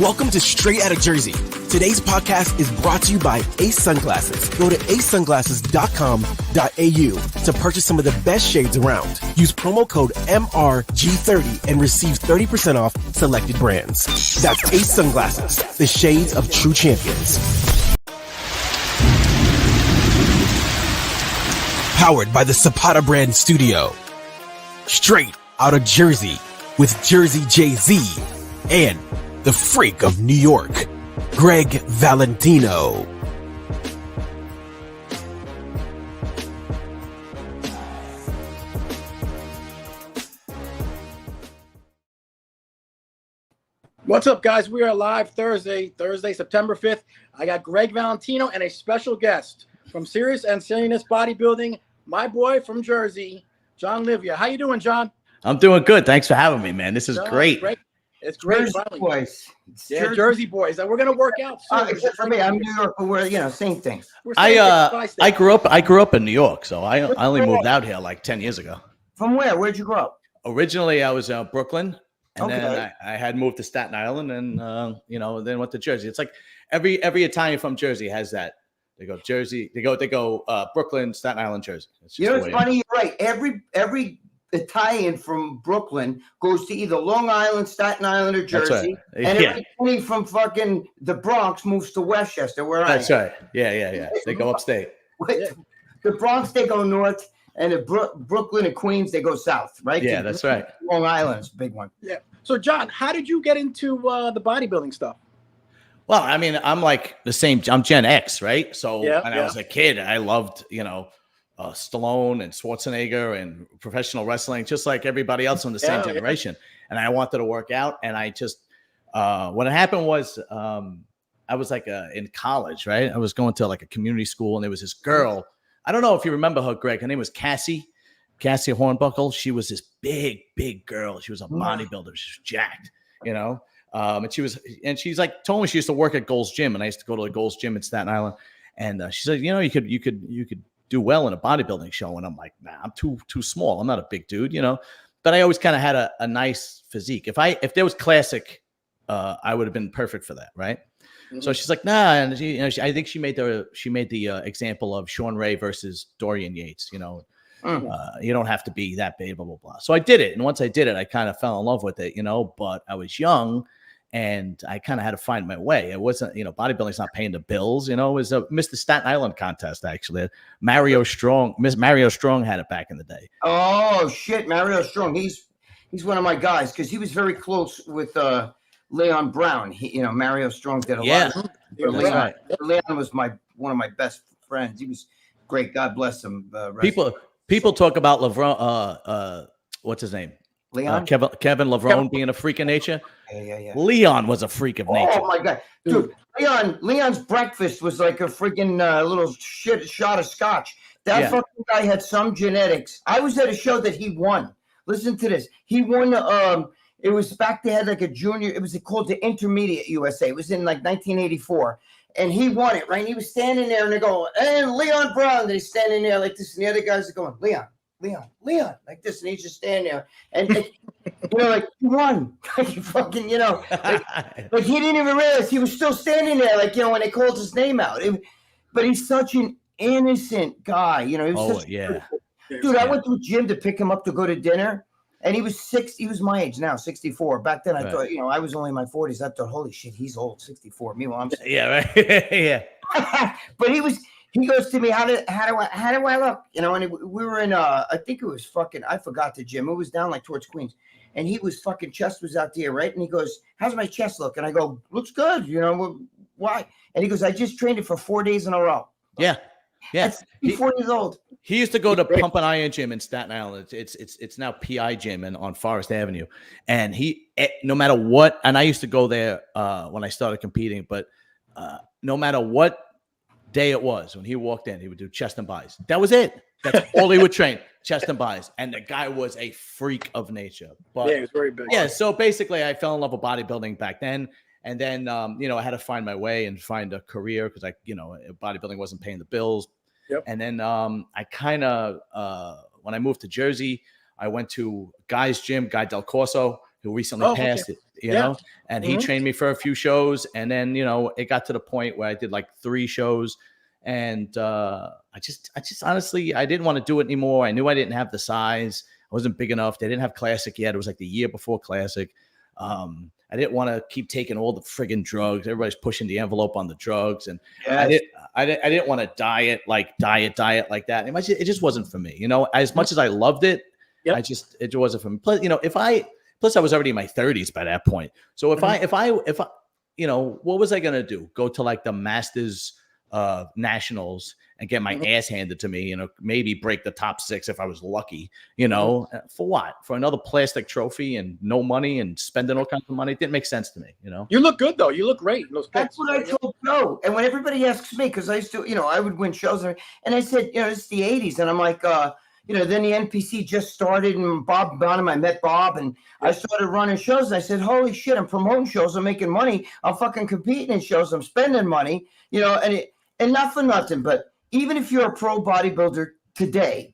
Welcome to Straight Outta Jersey. Today's podcast is brought to you by Ace Sunglasses. Go to acesunglasses.com.au to purchase some of the best shades around. Use promo code MRG30 and receive 30% off selected brands. That's Ace Sunglasses, the shades of true champions. Powered by the Zapata brand studio. Straight Outta Jersey with Jersey Jay-Z and the freak of New York, Gregg Valentino. What's up, guys? We are live Thursday, September 5th. I got Gregg Valentino and a special guest from Serious and Silliness Bodybuilding, my boy from Jersey, John Livia. How you doing, John? I'm doing good. Thanks for having me, man. This is great. It's great. Jersey boys. Yeah, Jersey boys. And we're gonna work out soon. Except for me, I'm New York, but we're same thing. I grew up in New York, so I only moved out here like 10 years ago. From where? Where'd you grow up? Originally, I was Brooklyn, and Okay. then I had moved to Staten Island, and then went to Jersey. It's like every Italian from Jersey has that. They go Jersey. They go Brooklyn, Staten Island, Jersey. It's You know, just it's the way it funny. You're right. Every Italian from Brooklyn goes to either Long Island, Staten Island, or That's Jersey, right. and Yeah. everybody from fucking the Bronx moves to Westchester, where That's I am. right. Yeah. They go upstate. The Bronx, they go north, and the Brooklyn and Queens, they go south, right? Yeah, that's right. Long Island is a big one. Yeah. So, John, how did you get into the bodybuilding stuff? Well, I mean, I'm like the same. I'm Gen X, right? So when I Yeah. was a kid, I loved, Stallone and Schwarzenegger and professional wrestling, just like everybody else in the same generation. And I wanted to work out. And I just, what happened was, I was like in college, right? I was going to like a community school, and there was this girl. I don't know if you remember her, Greg. Her name was Cassie Hornbuckle. She was this big girl. She was a bodybuilder. She was jacked, and she's like told me she used to work at Gold's Gym, and I used to go to the Gold's Gym in Staten Island. And she said, you could do well in a bodybuilding show. And I'm like, nah, I'm too small. I'm not a big dude, but I always kind of had a nice physique. If there was classic, I would have been perfect for that. Right. Mm-hmm. So she's like, nah. And I think she made the example of Sean Ray versus Dorian Yates, you don't have to be that big, blah, blah, blah. So I did it. And once I did it, I kind of fell in love with it, but I was young and I kind of had to find my way. It wasn't, bodybuilding's not paying the bills, it was a Mr. Staten Island contest, actually. Miss Mario Strong had it back in the day. Oh shit, Mario Strong. He's one of my guys because he was very close with Leon Brown. Mario Strong did a lot. Right. Leon was one of my best friends. He was great. God bless him. People talk about LeBron. What's his name? Leon? Kevin LeBron being a freak of nature. Yeah. Leon was a freak of nature. Oh my God, dude! Leon's breakfast was like a freaking little shot of scotch. That fucking guy had some genetics. I was at a show that he won. Listen to this. He won. It was back. They had like a junior. It was called the Intermediate USA. It was in like 1984. And he won it, right? And he was standing there, and they go, and Leon Brown. And he's standing there like this, and the other guys are going, Leon, like this, and he's just standing there, and like he won, like he fucking, like he didn't even realize he was still standing there, like when they called his name out. But he's such an innocent guy, He was dude. I went to a gym to pick him up to go to dinner. And he was He was my age now, 64. Back then, I thought, I was only in my 40s. I thought, holy shit, he's old, 64. Meanwhile, I'm 64. Yeah, right. Yeah. But he goes to me, how do I look? And we were in I think it was I forgot the gym. It was down like towards Queens. And he was chest was out there, right? And he goes, how's my chest look? And I go, looks good. Why? And he goes, I just trained it for 4 days in a row. Yeah. That's 4 years old. He used to go to Pump and Iron Gym in Staten Island. It's now PI Gym on Forest Avenue, and no matter what, and I used to go there when I started competing, but no matter what day it was, when he walked in, he would do chest and buys. That was it. That's all he would train, chest and buys, and the guy was a freak of nature. But he was very big. Yeah, so basically, I fell in love with bodybuilding back then. And then, I had to find my way and find a career because bodybuilding wasn't paying the bills. Yep. And then I kind of, when I moved to Jersey, I went to Guy's Gym, Guy Del Corso, who recently passed. Okay. you know, and he trained me for a few shows. And then, you know, it got to the point where I did like 3 shows. And I just honestly, I didn't want to do it anymore. I knew I didn't have the size. I wasn't big enough. They didn't have Classic yet. It was like the year before Classic. I didn't want to keep taking all the friggin' drugs. Everybody's pushing the envelope on the drugs. And I didn't want to diet like that. It just wasn't for me. You know, as much as I loved it, it wasn't for me. Plus, you know, plus I was already in my 30s by that point. So if I, you know, what was I going to do? Go to like the Masters Nationals and get my ass handed to me, you know, maybe break the top 6 if I was lucky, you know, for what? For another plastic trophy and no money and spending all kinds of money. It didn't make sense to me, you know. You look good though. You look great in those pics. That's what I told Joe. And when everybody asks me, because I used to, you know, I would win shows, and I said, you know, it's the 80s. And I'm like, you know, then the NPC just started, and Bob Bonham, I met Bob, and I started running shows. And I said, holy shit, I'm promoting shows. I'm making money. I'm fucking competing in shows. I'm spending money, you know, and not for nothing, but even if you're a pro bodybuilder today,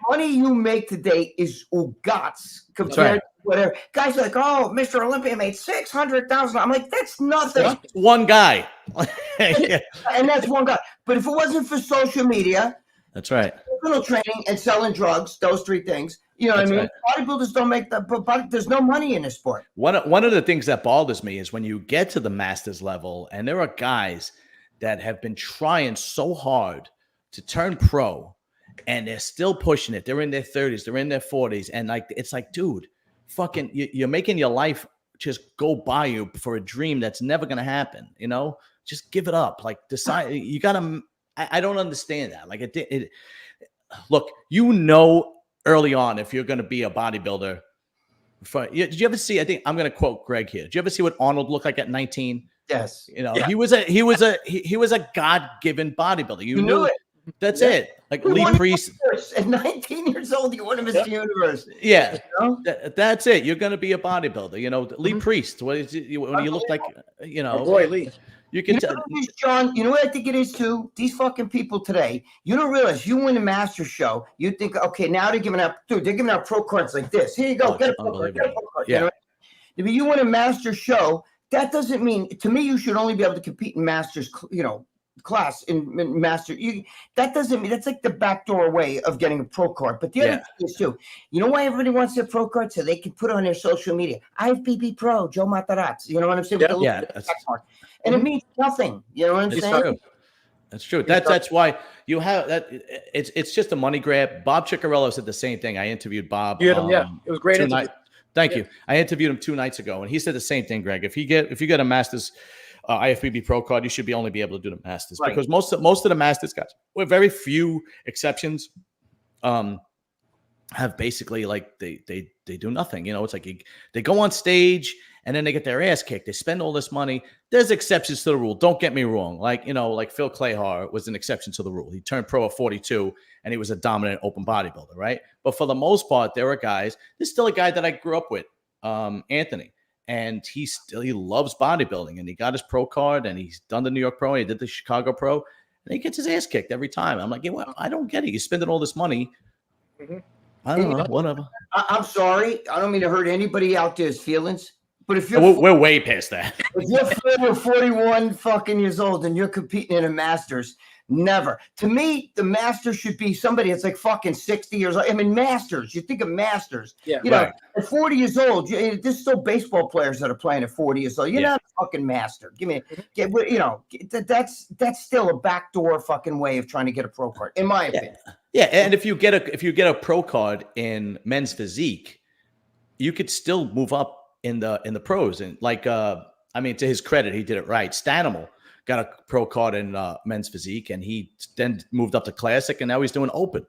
money you make today is guts compared to whatever. Guys are like, oh, Mr. Olympia made $600,000. I'm like, that's nothing. That's one guy. And that's one guy. But if it wasn't for social media, that's right, personal training and selling drugs, those 3 things, you know what I mean? Right. Bodybuilders don't make that, but there's no money in this sport. One of the things that bothers me is when you get to the Masters level, and there are guys that have been trying so hard to turn pro, and they're still pushing it. They're in their 30s, they're in their 40s, and like it's like, dude, fucking, you're making your life just go by you for a dream that's never gonna happen. You know, just give it up. Like, decide. You gotta. I don't understand that. Like, look, you know, early on if you're gonna be a bodybuilder. Did you ever see? I think I'm gonna quote Greg here. Did you ever see what Arnold looked like at 19? Yes. You know, he was a God-given bodybuilder. You knew it. That's it. Like Lee Priest. At 19 years old, you won Miss Universe. Yeah. You know? That's it. You're going to be a bodybuilder. You know, Lee Priest. What is it, when you look like, you know. Boy, Lee. You can tell. John, you know what I think it is too? These fucking people today, you don't realize you win a master show. You think, okay, now they're giving out pro cards like this. Here you go. Get a pro card. Yeah. You know? If you win a master show, that doesn't mean, to me, you should only be able to compete in masters, you know, class in master. That doesn't mean, that's like the backdoor way of getting a pro card. But the other thing is too, you know why everybody wants their pro card? So they can put it on their social media. IFBB Pro, Joe Matarazzi. You know what I'm saying? And it means nothing. You know what I'm saying? True. That's true. That's why you have that. It's just a money grab. Bob Ciccarello said the same thing. I interviewed Bob. It was great. Thank you. I interviewed him 2 nights ago, and he said the same thing, Greg. If you get a Masters IFBB Pro card, you should only be able to do the Masters, because most of the Masters guys, with very few exceptions, have basically like they do nothing. You know, it's like they go on stage and then they get their ass kicked. They spend all this money. There's exceptions to the rule. Don't get me wrong. Like, you know, like Phil Clahar was an exception to the rule. He turned pro at 42 and he was a dominant open bodybuilder, right? But for the most part, there are guys. There's still a guy that I grew up with, Anthony, and he loves bodybuilding, and he got his pro card, and he's done the New York Pro, and he did the Chicago Pro, and he gets his ass kicked every time. I'm like, yeah, well, I don't get it. You're spending all this money. I don't know, whatever. I'm sorry. I don't mean to hurt anybody out there's feelings. But if we're way past that. If you're 41 fucking years old and you're competing in a Masters, never. To me, the Masters should be somebody that's like fucking 60 years old. I mean, Masters. You think of Masters. Yeah, you know, at 40 years old, there's still baseball players that are playing at 40 years old. You're not a fucking master. You know, that's still a backdoor fucking way of trying to get a pro card, in my opinion. Yeah, and if you get a pro card in men's physique, you could still move up in the pros. And like I mean, to his credit, he did it right. Stanimal got a pro card in men's physique, and he then moved up to classic, and now he's doing open.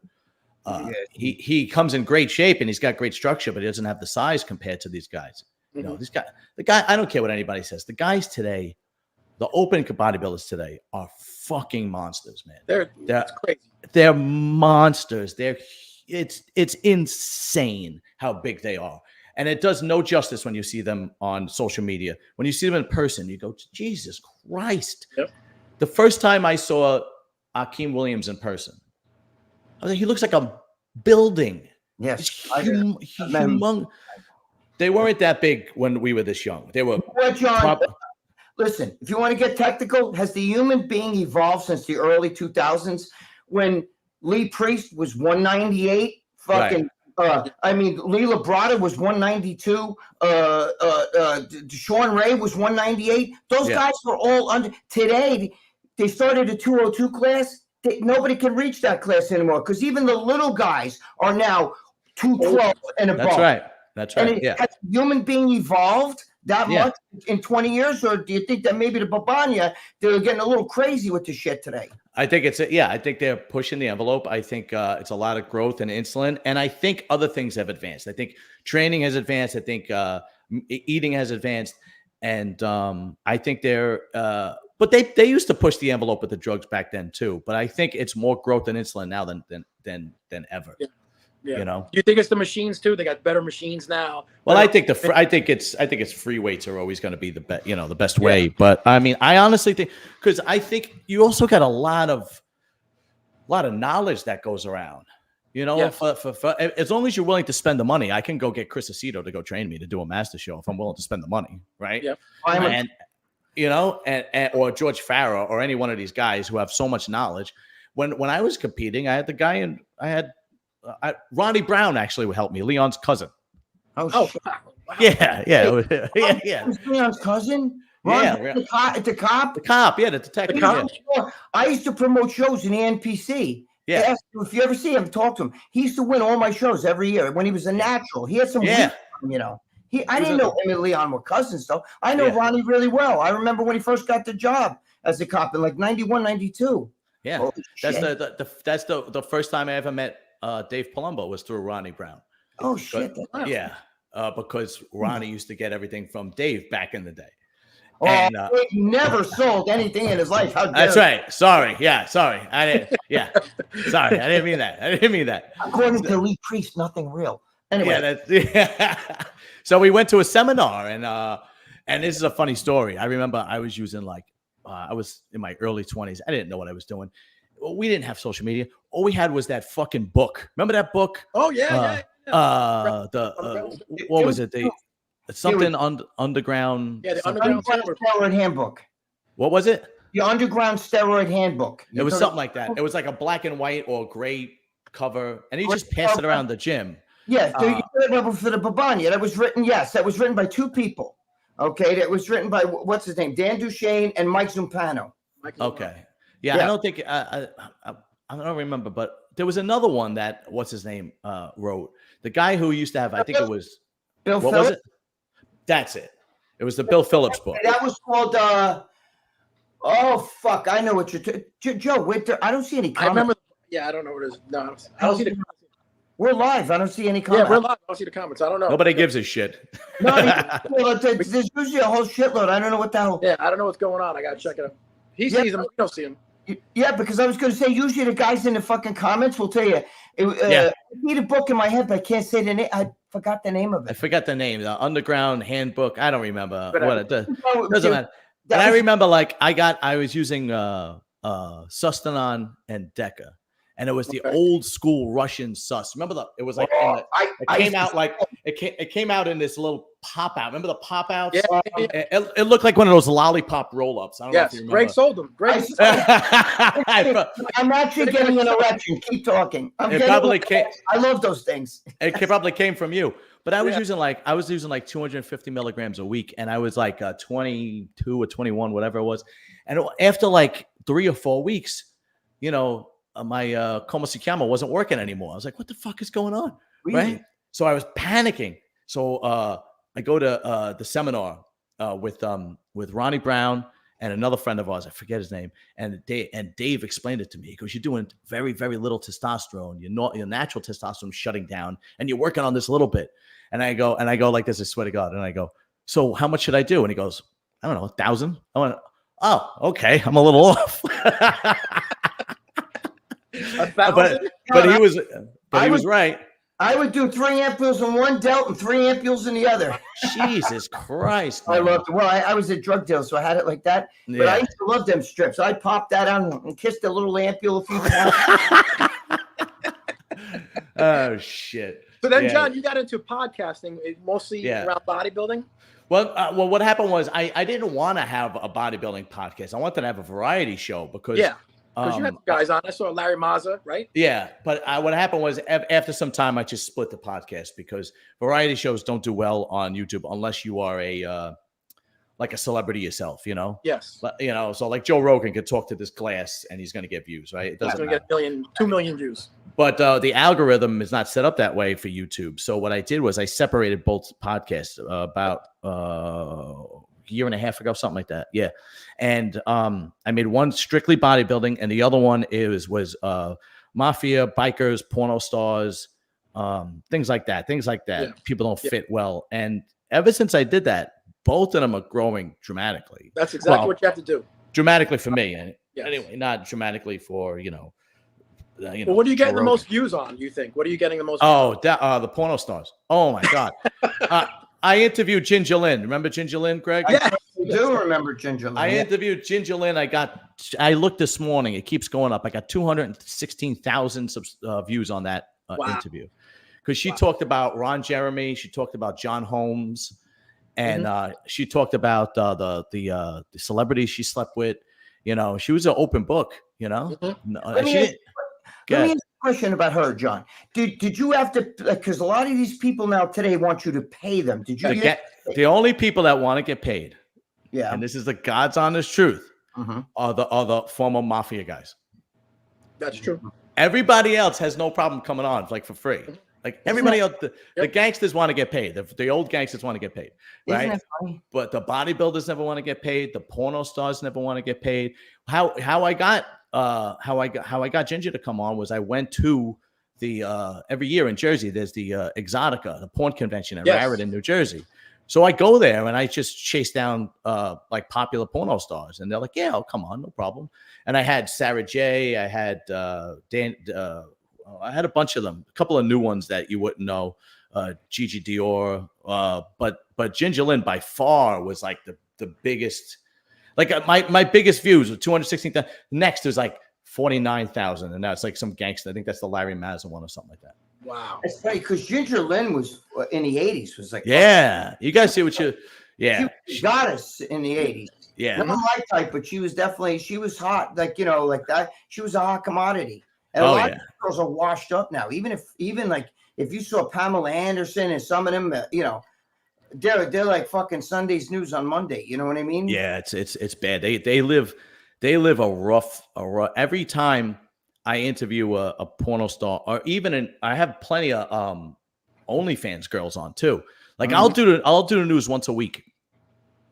He comes in great shape, and he's got great structure, but he doesn't have the size compared to these guys. You know, the guy, I don't care what anybody says. The guys today, the open bodybuilders today, are fucking monsters, man. They're crazy. They're monsters. It's insane how big they are. And it does no justice when you see them on social media. When you see them in person, you go, Jesus Christ. Yep. The first time I saw Akeem Williams in person, I was like, he looks like a building. Yes. They weren't that big when we were this young. They were. Well, John, listen, if you want to get technical, has the human being evolved since the early 2000s when Lee Priest was 198? Fucking, I mean, Lee Labrada was 192. Sean Ray was 198. Those guys were all under. Today, they started a 202 class. Nobody can reach that class anymore because even the little guys are now 212 and above. That's right. That's right. And has the human being evolved that much in 20 years? Or do you think that maybe the Babanya, they're getting a little crazy with the shit today? I think I think they're pushing the envelope. I think it's a lot of growth in insulin. And I think other things have advanced. I think training has advanced. I think eating has advanced. And I think they're but they used to push the envelope with the drugs back then too. But I think it's more growth in insulin now than ever. Yeah. Yeah. You know, you think it's the machines too? They got better machines now. Well, I think it's free weights are always going to be the best, the best way. But I mean, I honestly think because I think you also got a lot of knowledge that goes around. For as long as you're willing to spend the money, I can go get Chris Aceto to go train me to do a master show if I'm willing to spend the money, right? Yep. And or George Farah or any one of these guys who have so much knowledge. When I was competing, I had the guy and I had. Ronnie Brown actually would help me, Leon's cousin. Wow. Yeah. Leon's cousin? The cop? The cop, the detective. I used to promote shows in the NPC. Yeah. If you ever see him, talk to him. He used to win all my shows every year when he was a natural. He had some I didn't know him and Leon were cousins, though. I know Ronnie really well. I remember when he first got the job as a cop in like 91, 92. Yeah. Holy that's shit. that's the first time I ever met Dave Palumbo was through Ronnie Brown. Oh shit! Yeah, because Ronnie used to get everything from Dave back in the day. Oh, and, he never sold anything in his life. How dare that's right. Sorry. Yeah, sorry. I didn't. Yeah, sorry. I didn't mean that. According to Lee Priest, nothing real. Anyway, So we went to a seminar, and this is a funny story. I remember I was using I was in my early 20s. I didn't know what I was doing. We didn't have social media. All we had was that fucking book. Remember that book? Oh yeah. What was it? Underground. Yeah, the Underground Steroid Handbook. What was it? The Underground Steroid Handbook. It was something like that. It was like a black and white or gray cover, and he just passed it around the gym. Yeah, for the Babanya. That was written by two people. Okay, that was written by what's his name, Dan Duchesne and Mike Zumpano. Okay. Yeah, I don't think I don't remember, but there was another one that what's his name wrote. The guy who used to have, I think it was Bill what Phillips? was it? That's it. It was the Bill Phillips book. That was called oh fuck, I know what you're Joe, wait there. I don't see any comments. I remember I don't know what it is. No, I don't see the comments. We're live. I don't see any comments. Yeah, we're live. I don't see the comments. I don't know. Nobody gives a shit. No, there's usually a whole shitload. I don't know what the hell. Yeah, I don't know what's going on. I gotta check it out. He sees them. We don't see him. Yeah, because I was going to say, usually the guys in the fucking comments will tell you. I need a book in my head, but I can't say the name. I forgot the name of it. I forgot the name. The Underground Handbook. I don't remember what it does. Doesn't matter. And I remember, I was using Sustanon and Deca, and it was the old school Russian sus. Remember it was like it came out in this little pop out. Remember the pop outs? Yeah. It looked like one of those lollipop roll ups. I don't know if you remember. Greg sold them. I'm actually getting an erection. Keep talking. I love those things. It probably came from you. But I was using 250 milligrams a week, and I was 22 or 21, whatever it was. And after 3 or 4 weeks, my Komasukama wasn't working anymore. I was like, what the fuck is going on? Really? Right? So I was panicking. So I go to the seminar with Ronnie Brown and another friend of ours. I forget his name. And Dave explained it to me. He goes, you're doing very, very little testosterone. Your natural testosterone shutting down, and you're working on this a little bit. And I go like this, I swear to God. And I go, so how much should I do? And he goes, I don't know, 1,000. I went, oh, okay. I'm a little off. but he was right. I would do 3 ampules in one delt and 3 ampules in the other. Jesus Christ. Man. I loved it. Well, I was a drug dealer, so I had it like that. Yeah. But I used to love them strips. I'd pop that out and kiss the little ampule a few times. Oh, shit. So then, John, you got into podcasting mostly around bodybuilding. Well, what happened was I didn't want to have a bodybuilding podcast. I wanted to have a variety show because you had guys on. I saw Larry Mazza, right? Yeah, but what happened was after some time I just split the podcast because variety shows don't do well on YouTube unless you are like a celebrity yourself, you know? Yes. But, you know, so like Joe Rogan could talk to this glass and he's going to get views, right? It doesn't matter. He's going to get 2 million views. But the algorithm is not set up that way for YouTube. So what I did was I separated both podcasts about a year and a half ago, something like that. Yeah. And I made one strictly bodybuilding and the other one was Mafia, bikers, porno stars, things like that. Yeah. People don't fit well. And ever since I did that, both of them are growing dramatically. That's exactly what you have to do. Dramatically for me. And anyway, not dramatically for, well, what are you getting the most views on, you think? What are you getting the most the porno stars. Oh, my God. I interviewed Ginger Lynn. Remember Ginger Lynn, Greg? Yeah, I do remember Ginger Lynn. I interviewed Ginger Lynn. I looked this morning. It keeps going up. I got 216,000 views on that interview. Because she talked about Ron Jeremy. She talked about John Holmes. And she talked about the celebrities she slept with. You know, she was an open book, you know. Let me ask a question about her, John. Did you have to, because a lot of these people now today want you to pay them. Did you the only people that want to get paid, and this is the God's honest truth, are the former Mafia guys. That's true. Everybody else has no problem coming on like for free. Like everybody else, the gangsters want to get paid. The old gangsters want to get paid, right? Isn't that funny? But the bodybuilders never want to get paid. The porno stars never want to get paid. How I got Ginger to come on was I went to the every year in Jersey. There's the Exotica, the porn convention in Raritan, New Jersey. So I go there and I just chase down like popular porno stars, and they're like, "Yeah, I'll come on, no problem." And I had Sarah J. I had Dan. I had a bunch of them, a couple of new ones that you wouldn't know, Gigi Dior, but Ginger Lynn by far was like the biggest. Like my biggest views were 216,000. Next there's like 49,000, and now it's like some gangster. I think that's the Larry Mazza one or something like that. Wow, it's funny because Ginger Lynn was in the 80s. Was like you guys see what you she got us in the 80s. Yeah, not my type, but she was hot. Like like that. She was a hot commodity. And a lot of girls are washed up now. Even if you saw Pamela Anderson and some of them, they're like fucking Sunday's news on Monday. You know what I mean? Yeah, it's bad. They live a rough. Every time I interview a porno star, or even I have plenty of OnlyFans girls on too. Like I'll do the news once a week.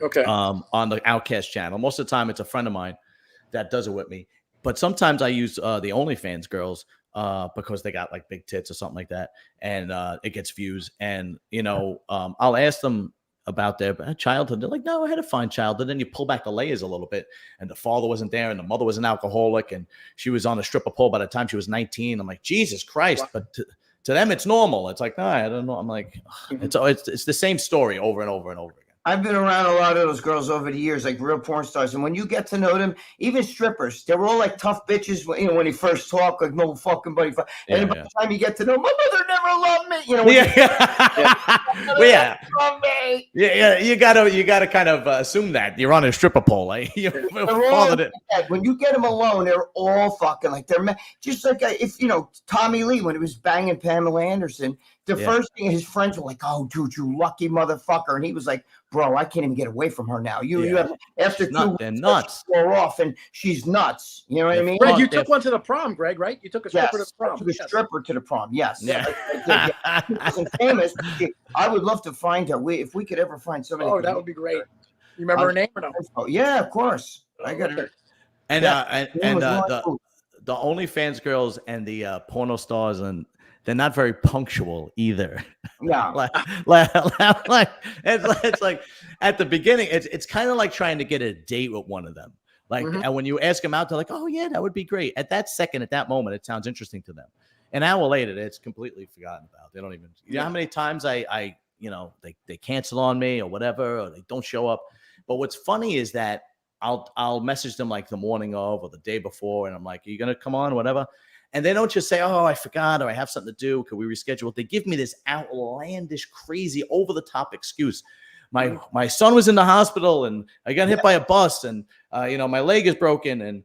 Okay. On the Outcast channel. Most of the time, it's a friend of mine that does it with me. But sometimes I use the OnlyFans girls because they got like big tits or something like that, and it gets views. And I'll ask them about their childhood. They're like, "No, I had a fine childhood." Then you pull back the layers a little bit, and the father wasn't there, and the mother was an alcoholic, and she was on a stripper pole by the time she was 19. I'm like, Jesus Christ! Wow. But to them, it's normal. It's like, no, I don't know. I'm like, it's the same story over and over and over again. I've been around a lot of those girls over the years, like real porn stars. And when you get to know them, even strippers, they were all like tough bitches, when they first talk, like no fucking buddy. And then by the time you get to know, my mother never loved me. You gotta kind of assume that you're on a stripper pole. Like, when you get them alone, they're all fucking like just like if Tommy Lee, when he was banging Pamela Anderson, the first thing his friends were like, "Oh, dude, you lucky motherfucker," and he was like, "Bro, I can't even get away from her now. You have after 2 weeks, they're nuts. We're off, and she's nuts. You know what I mean?" Greg, you took one to the prom, Greg, right? You took a stripper to the prom. I took a stripper to the prom. Yes. Yeah. She wasn't famous. I would love to find her. If we could ever find somebody. Oh, that would be great. You remember her name or no? Yeah, of course. I got her. And the OnlyFans girls and the porno stars, and they're not very punctual either. Yeah. like it's like at the beginning, it's kind of like trying to get a date with one of them. Like, and when you ask them out, they're like, "Oh yeah, that would be great." At that second, at that moment, it sounds interesting to them. An hour later, it's completely forgotten about. They don't even. You know how many times I they cancel on me or whatever, or they don't show up. But what's funny is that I'll message them like the morning of or the day before, and I'm like, "Are you gonna come on?" Whatever. And they don't just say, oh, I forgot, or I have something to do. Could we reschedule it? They give me this outlandish, crazy, over-the-top excuse. My son was in the hospital and I got hit by a bus and, my leg is broken and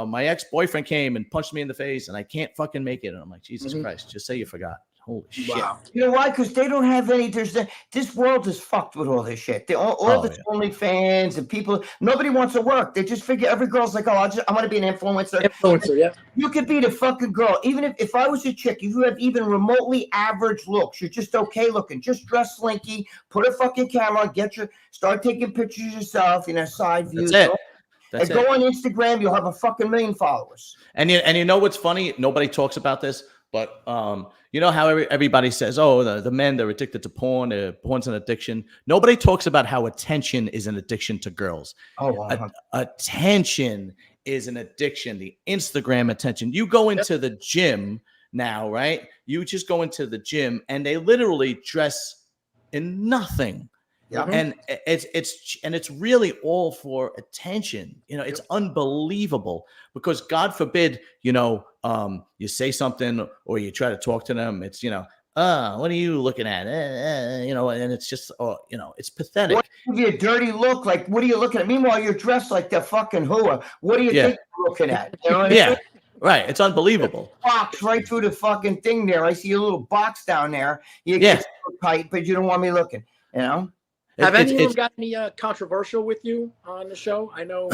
my ex-boyfriend came and punched me in the face and I can't fucking make it. And I'm like, Jesus Christ, just say you forgot. Holy shit. You know why? Because they don't have any. This world is fucked with all this shit. All this OnlyFans and people. Nobody wants to work. They just figure every girl's like, oh, I want to be an influencer. Influencer, yeah. You could be the fucking girl. Even if I was a chick, if you have even remotely average looks, you're just okay looking. Just dress slinky. Put a fucking camera on. Start taking pictures of yourself. Side views. That's it. That's and go on Instagram. You'll have a fucking million followers. And you know what's funny? Nobody talks about this. But you know how everybody says, oh, the men, they're addicted to porn. Porn's an addiction. Nobody talks about how attention is an addiction to girls. Oh, wow. Attention is an addiction. The Instagram attention. You go into the gym now, right? You just go into the gym and they literally dress in nothing. Yeah. And it's really all for attention. It's unbelievable because God forbid, you say something or you try to talk to them. It's, what are you looking at? And it's just, it's pathetic. What give you a dirty look? Like, what are you looking at? Meanwhile, you're dressed like the fucking hua. What do you think you're looking at? You know what I mean? Right. It's unbelievable. Box right through the fucking thing there. I see a little box down there. You get so tight, but you don't want me looking, Have any of them got any controversial with you on the show? I know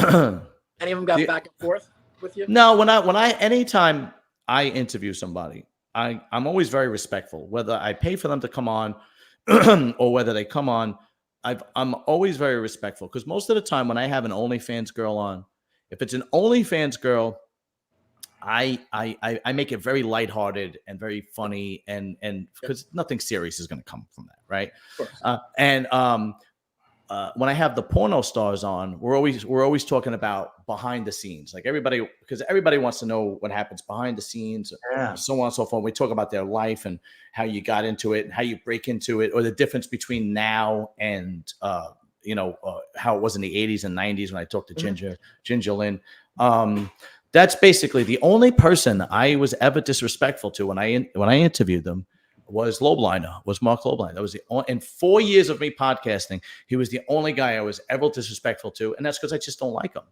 any of them got back and forth with you. No, anytime I interview somebody, I'm always very respectful. Whether I pay for them to come on or whether they come on, I'm always very respectful because most of the time when I have an OnlyFans girl on, if it's an OnlyFans girl, I make it very lighthearted and very funny and because nothing serious is going to come from that, right? When I have the porno stars on, we're always talking about behind the scenes, like because everybody wants to know what happens behind the scenes, so on and so forth. We talk about their life and how you got into it and how you break into it, or the difference between now and how it was in the 80s and 90s when I talked to Ginger Lynn. That's basically the only person I was ever disrespectful to when I interviewed them was Marc Lobliner. That was in 4 years of me podcasting, he was the only guy I was ever disrespectful to, and that's because I just don't like him.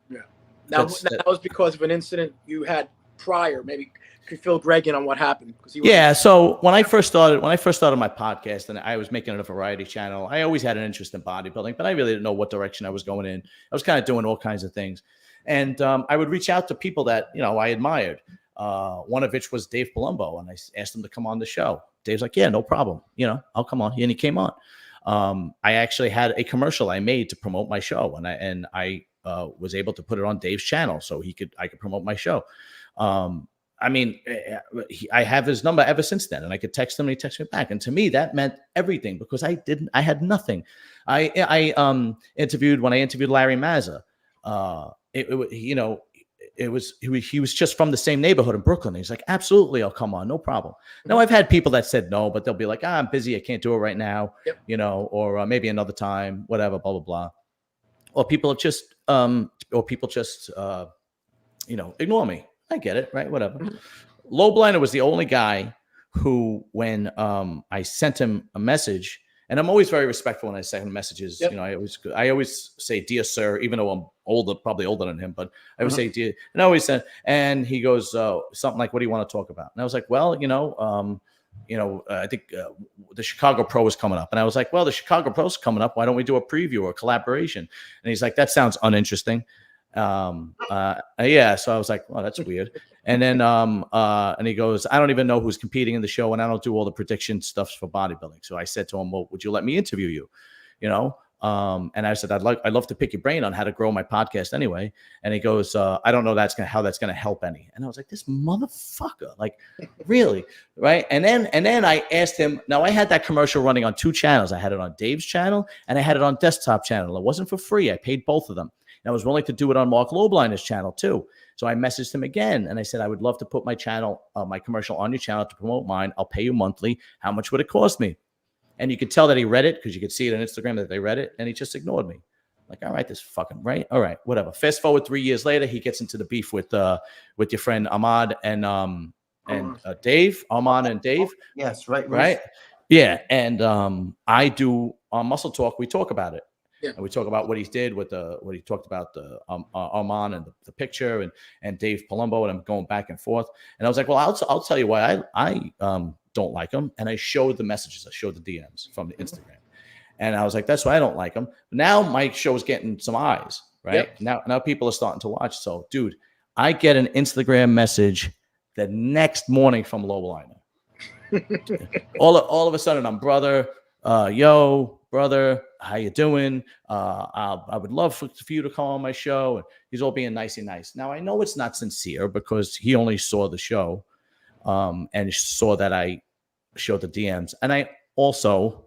Yeah. That was because of an incident you had prior. Maybe could fill Greg in on what happened. So when I first started my podcast and I was making it a variety channel, I always had an interest in bodybuilding, but I really didn't know what direction I was going in. I was kind of doing all kinds of things. And I would reach out to people that, I admired. One of which was Dave Palumbo. And I asked him to come on the show. Dave's like, yeah, no problem. I'll come on. And he came on. I actually had a commercial I made to promote my show. And I was able to put it on Dave's channel so I could promote my show. I have his number ever since then. And I could text him and he texted me back. And to me, that meant everything because I had nothing. I interviewed Larry Mazza. He was just from the same neighborhood in Brooklyn. He's like, absolutely, I'll come on, no problem. Now I've had people that said no, but they'll be like, I'm busy, I can't do it right now, or maybe another time, whatever, blah blah blah. Or people just, ignore me. I get it, right? Whatever. Lobliner was the only guy who, when I sent him a message. And I'm always very respectful when I send him messages. Yep. I always say, dear sir, even though I'm probably older than him, but I would say, dear. And I always said, and he goes, something like, what do you want to talk about? And I was like, well, I think the Chicago Pro is coming up. And I was like, well, the Chicago Pro is coming up. Why don't we do a preview or a collaboration? And he's like, that sounds uninteresting. So I was like, well, that's weird. And then and he goes, I don't even know who's competing in the show, and I don't do all the prediction stuff for bodybuilding. So I said to him, well, would you let me interview you? And I said, I'd love to pick your brain on how to grow my podcast anyway. And he goes, I don't know how that's gonna help any. And I was like, this motherfucker, like, really, right? And then I asked him. Now I had that commercial running on 2 channels. I had it on Dave's channel and I had it on Desktop channel. It wasn't for free. I paid both of them. And I was willing to do it on Marc Lobliner's channel too. So I messaged him again and I said, I would love to put my channel, my commercial on your channel to promote mine. I'll pay you monthly. How much would it cost me? And you could tell that he read it because you could see it on Instagram that they read it, and he just ignored me. Like, all right, this fucking right. All right, whatever. Fast forward 3 years later, he gets into the beef with your friend Ahmad and Dave. Ahmad and Dave. Yes, right. Right. Yeah. And I do on Muscle Talk, we talk about it. Yeah. And we talk about what he did with what he talked about the Armand and the picture and Dave Palumbo, and I'm going back and forth. And I was like, well, I'll tell you why I don't like him. And I showed the messages. I showed the DMs from the Instagram. And I was like, that's why I don't like him. Now my show is getting some eyes, right? Yep. Now people are starting to watch. So, dude, I get an Instagram message the next morning from Lobliner. all of a sudden, I'm brother, yo, brother, how you doing? I would love for you to come on my show. And he's all being nice. Now, I know it's not sincere because he only saw the show and saw that I showed the DMs. And I also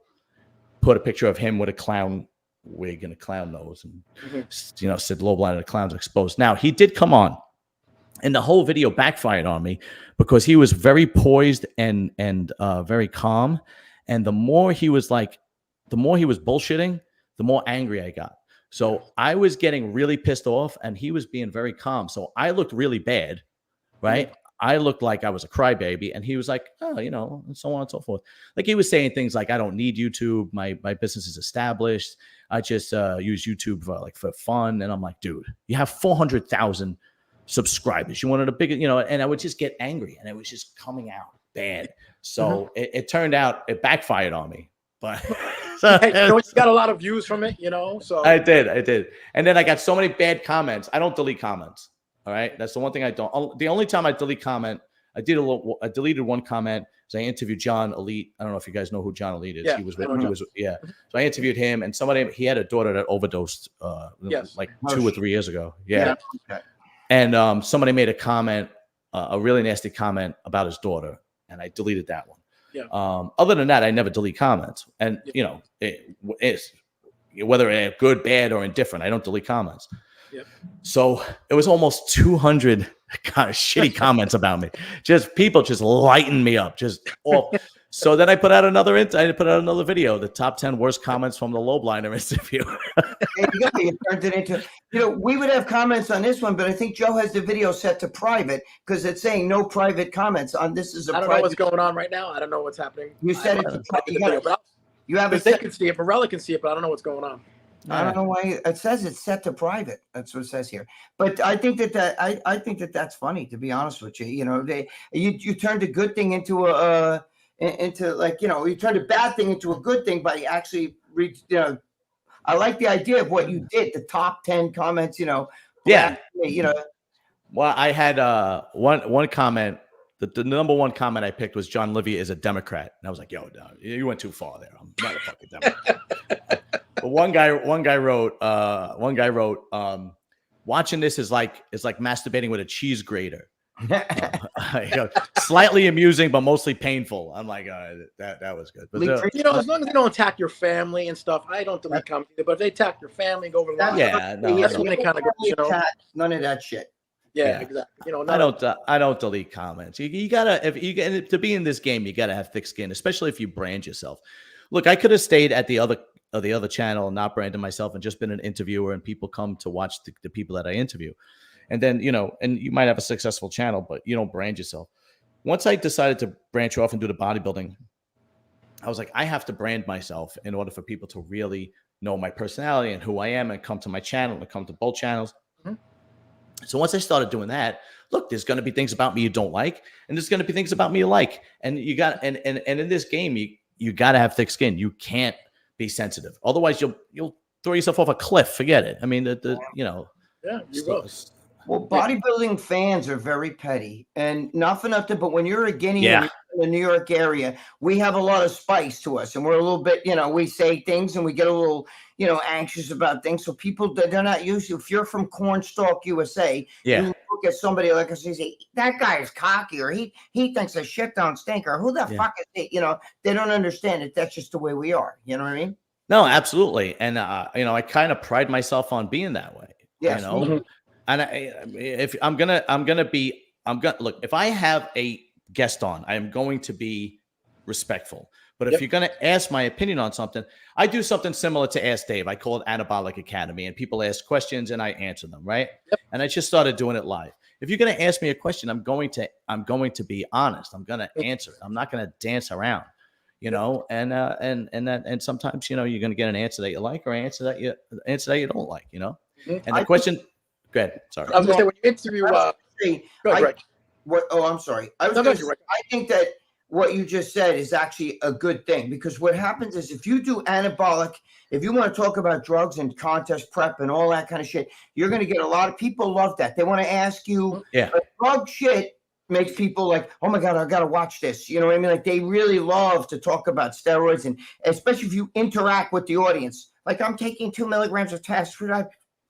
put a picture of him with a clown wig and a clown nose and, said Lobliner, the clown's exposed. Now, he did come on. And the whole video backfired on me because he was very poised and very calm. And the more he was bullshitting, the more angry I got. So I was getting really pissed off and he was being very calm. So I looked really bad, right? Mm-hmm. I looked like I was a crybaby and he was like, oh, and so on and so forth. Like he was saying things like, I don't need YouTube. My business is established. I just use YouTube for fun. And I'm like, dude, you have 400,000 subscribers. You wanted a bigger, and I would just get angry and it was just coming out bad. So it turned out it backfired on me. But hey, you got a lot of views from it, so I did. And then I got so many bad comments. I don't delete comments. All right. That's the one thing I don't. The only time I delete comment, I deleted one comment because I interviewed John Elite. I don't know if you guys know who John Elite is. Yeah, So I interviewed him and he had a daughter that overdosed like 2 or 3 years ago. Yeah. Okay. And somebody made a comment, a really nasty comment about his daughter, and I deleted that one. Yeah. Other than that, I never delete comments. And, it's whether good, bad, or indifferent, I don't delete comments. Yep. So it was almost 200 kind of shitty comments about me. Just people just lighting me up. So then I put out another video, the top 10 worst comments from the Lobliner interview. You turned it into, we would have comments on this one, but I think Joe has the video set to private because it's saying no private comments on this. I don't know what's going on right now. I don't know what's happening. You said it. You have it. They can see it. Morella can see it, but I don't know what's going on. I don't know why it says it's set to private. That's what it says here. But I think I think that's funny, to be honest with you. You turned a good thing into you turned a bad thing into a good thing by actually I like the idea of what you did, the top 10 comments, Yeah. Well, I had one comment. The number one comment I picked was John Livia is a Democrat. And I was like, yo, no, you went too far there. I'm not a fucking Democrat. But one guy wrote, watching this is like masturbating with a cheese grater. Slightly amusing, but mostly painful. I'm like, that was good. But as long as they don't attack your family and stuff, I don't delete comments either. But if they attack your family, go over the line. That's when it kind of goes, none of that shit. Yeah, exactly. I don't delete comments. You gotta, to be in this game, you gotta have thick skin, especially if you brand yourself. Look, I could have stayed at the other channel and not branded myself and just been an interviewer, and people come to watch the people that I interview. And then, and you might have a successful channel, but you don't brand yourself. Once I decided to branch off and do the bodybuilding, I was like, I have to brand myself in order for people to really know my personality and who I am and come to my channel and come to both channels. Mm-hmm. So once I started doing that, look, there's going to be things about me you don't like, and there's going to be things about me you like. And you got, and in this game, you got to have thick skin. You can't be sensitive. Otherwise you'll throw yourself off a cliff. Forget it. I mean, Yeah, you will. Well, bodybuilding fans are very petty, and not for nothing, but when you're a guinea in the New York area, we have a lot of spice to us, and we're a little bit, we say things and we get a little, anxious about things. So people, they're not used to, if you're from Cornstalk, USA, you look at somebody like us and say, that guy is cocky, or he thinks a shit don't stink, or who the fuck is he? They don't understand it. That's just the way we are. You know what I mean? No, absolutely. And, I kind of pride myself on being that way. Yes. And if look, if I have a guest on, I am going to be respectful. But if you're going to ask my opinion on something, I do something similar to Ask Dave. I call it Anabolic Academy, and people ask questions and I answer them, right? And I just started doing it live. If you're going to ask me a question, I'm going to be honest. I'm going to answer it. I'm not going to dance around, and sometimes, you're going to get an answer that you like or an answer that you don't like, And the question, go ahead. Sorry. I was going to say, when you interview, go ahead, Greg. I'm sorry. I think that what you just said is actually a good thing, because what happens is if you do anabolic, if you want to talk about drugs and contest prep and all that kind of shit, you're going to get a lot of people love that. They want to ask you. Drug shit makes people like, oh my God, I got to watch this. You know what I mean? Like, they really love to talk about steroids, and especially if you interact with the audience. Like, I'm taking 2 milligrams of test for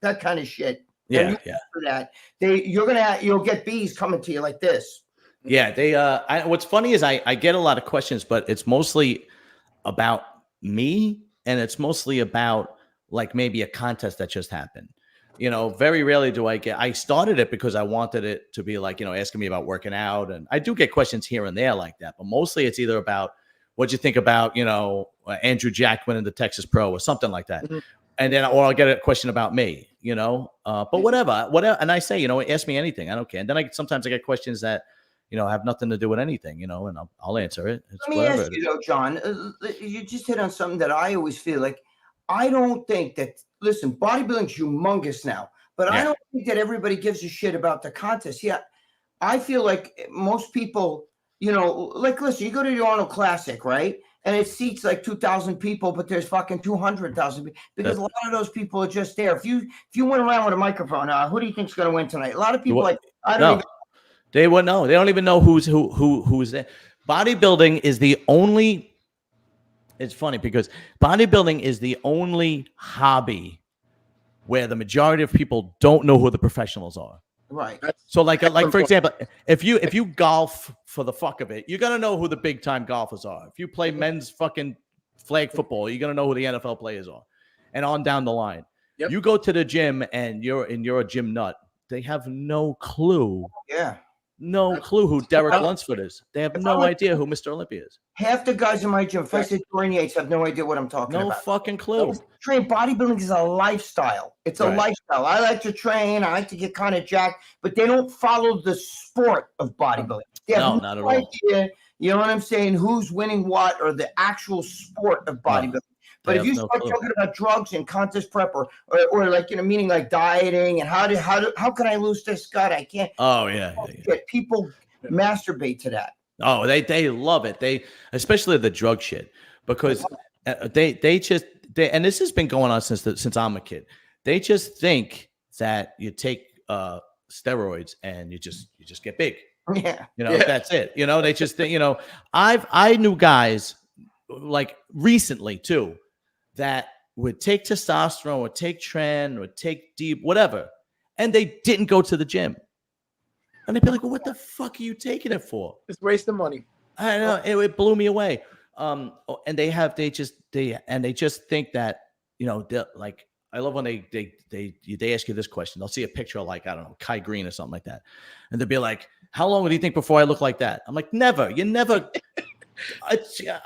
that kind of shit. Yeah. For that, you'll get bees coming to you like this. Yeah, what's funny is I get a lot of questions, but it's mostly about me, and it's mostly about like maybe a contest that just happened. Very rarely do I started it because I wanted it to be like, asking me about working out, and I do get questions here and there like that, but mostly it's either about what'd you think about, Andrew Jack winning the Texas Pro or something like that. And then, or I'll get a question about me, but whatever. And I say, ask me anything. I don't care. And then sometimes I get questions that, have nothing to do with anything, and I'll answer it. Let me ask you though, John, you just hit on something that I always feel like. I don't think that, listen, bodybuilding's humongous now, but I don't think that everybody gives a shit about the contest. Yeah. I feel like most people, like, listen, you go to the Arnold Classic, right? And it seats like 2,000 people, but there's fucking 200,000 people, because a lot of those people are just there. If you went around with a microphone, who do you think's going to win tonight? A lot of people I don't even. They wouldn't know. They don't even know who's there. Bodybuilding is the only. It's funny because bodybuilding is the only hobby where the majority of people don't know who the professionals are. Right. So like for example, if you golf for the fuck of it, you're gonna know who the big time golfers are. If you play men's fucking flag football, you're gonna know who the NFL players are, and on down the line. You go to the gym and you're a gym nut. They have no clue. No clue who Derek Lunsford is. They have no idea who Mr. Olympia is. Half the guys in my gym, if I say Dorian Yates, have no idea what I'm talking about. No fucking clue. Train bodybuilding is a lifestyle. It's a lifestyle. I like to train. I like to get kind of jacked, but they don't follow the sport of bodybuilding. They have not at all. Idea, you know what I'm saying? Who's winning what, or the actual sport of bodybuilding. But if you start talking about drugs and contest prep, or like, meaning like dieting and how can I lose this gut? I can't. Oh yeah. People masturbate to that. Oh, they love it. They, especially the drug shit, because they and this has been going on since I'm a kid. They just think that you take steroids and you just get big. That's it. They just think, I knew guys like recently too that would take testosterone or take tren or take deep, whatever, and they didn't go to the gym. And they'd be like, well, what the fuck are you taking it for? It's wasting money. I know. It blew me away. And they just think that, like, I love when they ask you this question. They'll see a picture of, like, I don't know, Kai Green or something like that. And they'll be like, how long do you think before I look like that? I'm like, never. You never. I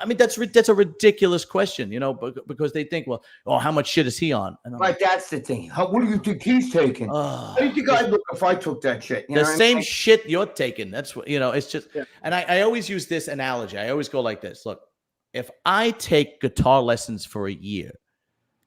mean, that's a ridiculous question, because they think, well, how much shit is he on? And right, that's the thing. What do you think he's taking? How do you think I'd look if I took that shit? The same shit you're taking. That's what, it's just, and I always use this analogy. I always go like this. Look, if I take guitar lessons for a year,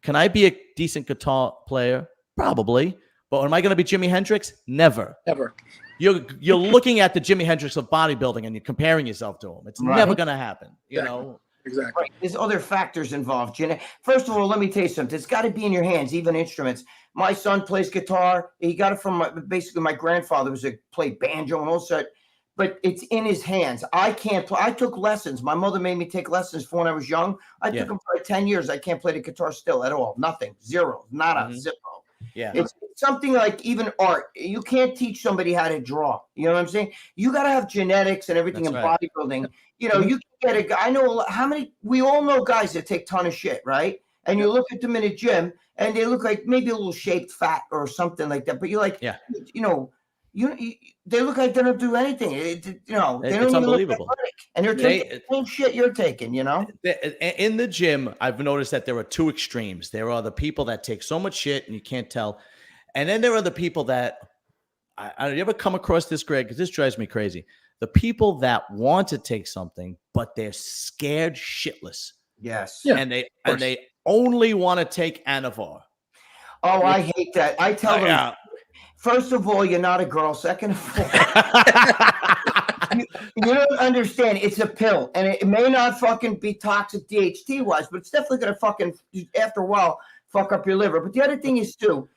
can I be a decent guitar player? Probably. But am I going to be Jimi Hendrix? Never. Never. You're looking at the Jimi Hendrix of bodybuilding and you're comparing yourself to him. It's never going to happen. Exactly. Right. There's other factors involved. First of all, let me tell you something. It's got to be in your hands, even instruments. My son plays guitar. He got it from basically my grandfather played banjo and all sorts. But it's in his hands. I can't play. I took lessons. My mother made me take lessons when I was young. I took them for like 10 years. I can't play the guitar still at all. Nothing. Zero. Nada. Zippo. Yeah. It's something like even art. You can't teach somebody how to draw. You know what I'm saying? You got to have genetics and everything in bodybuilding. You can get a guy. I know we all know guys that take ton of shit, right? And you look at them in a gym and they look like maybe a little shaped fat or something like that. But you're like, they look like they don't do anything. They don't It's even unbelievable. look athletic. And they're taking the same shit you're taking, In the gym, I've noticed that there are two extremes. There are the people that take so much shit and you can't tell. And then there are the people that, you ever come across this, Greg? Because this drives me crazy. The people that want to take something, but they're scared shitless. Yes. Yeah, and they only want to take Anavar. Oh, I hate that. I tell them, first of all, you're not a girl. Second of all, you don't understand. It's a pill, and it may not fucking be toxic DHT wise, but it's definitely gonna fucking, after a while, fuck up your liver. But the other thing is too,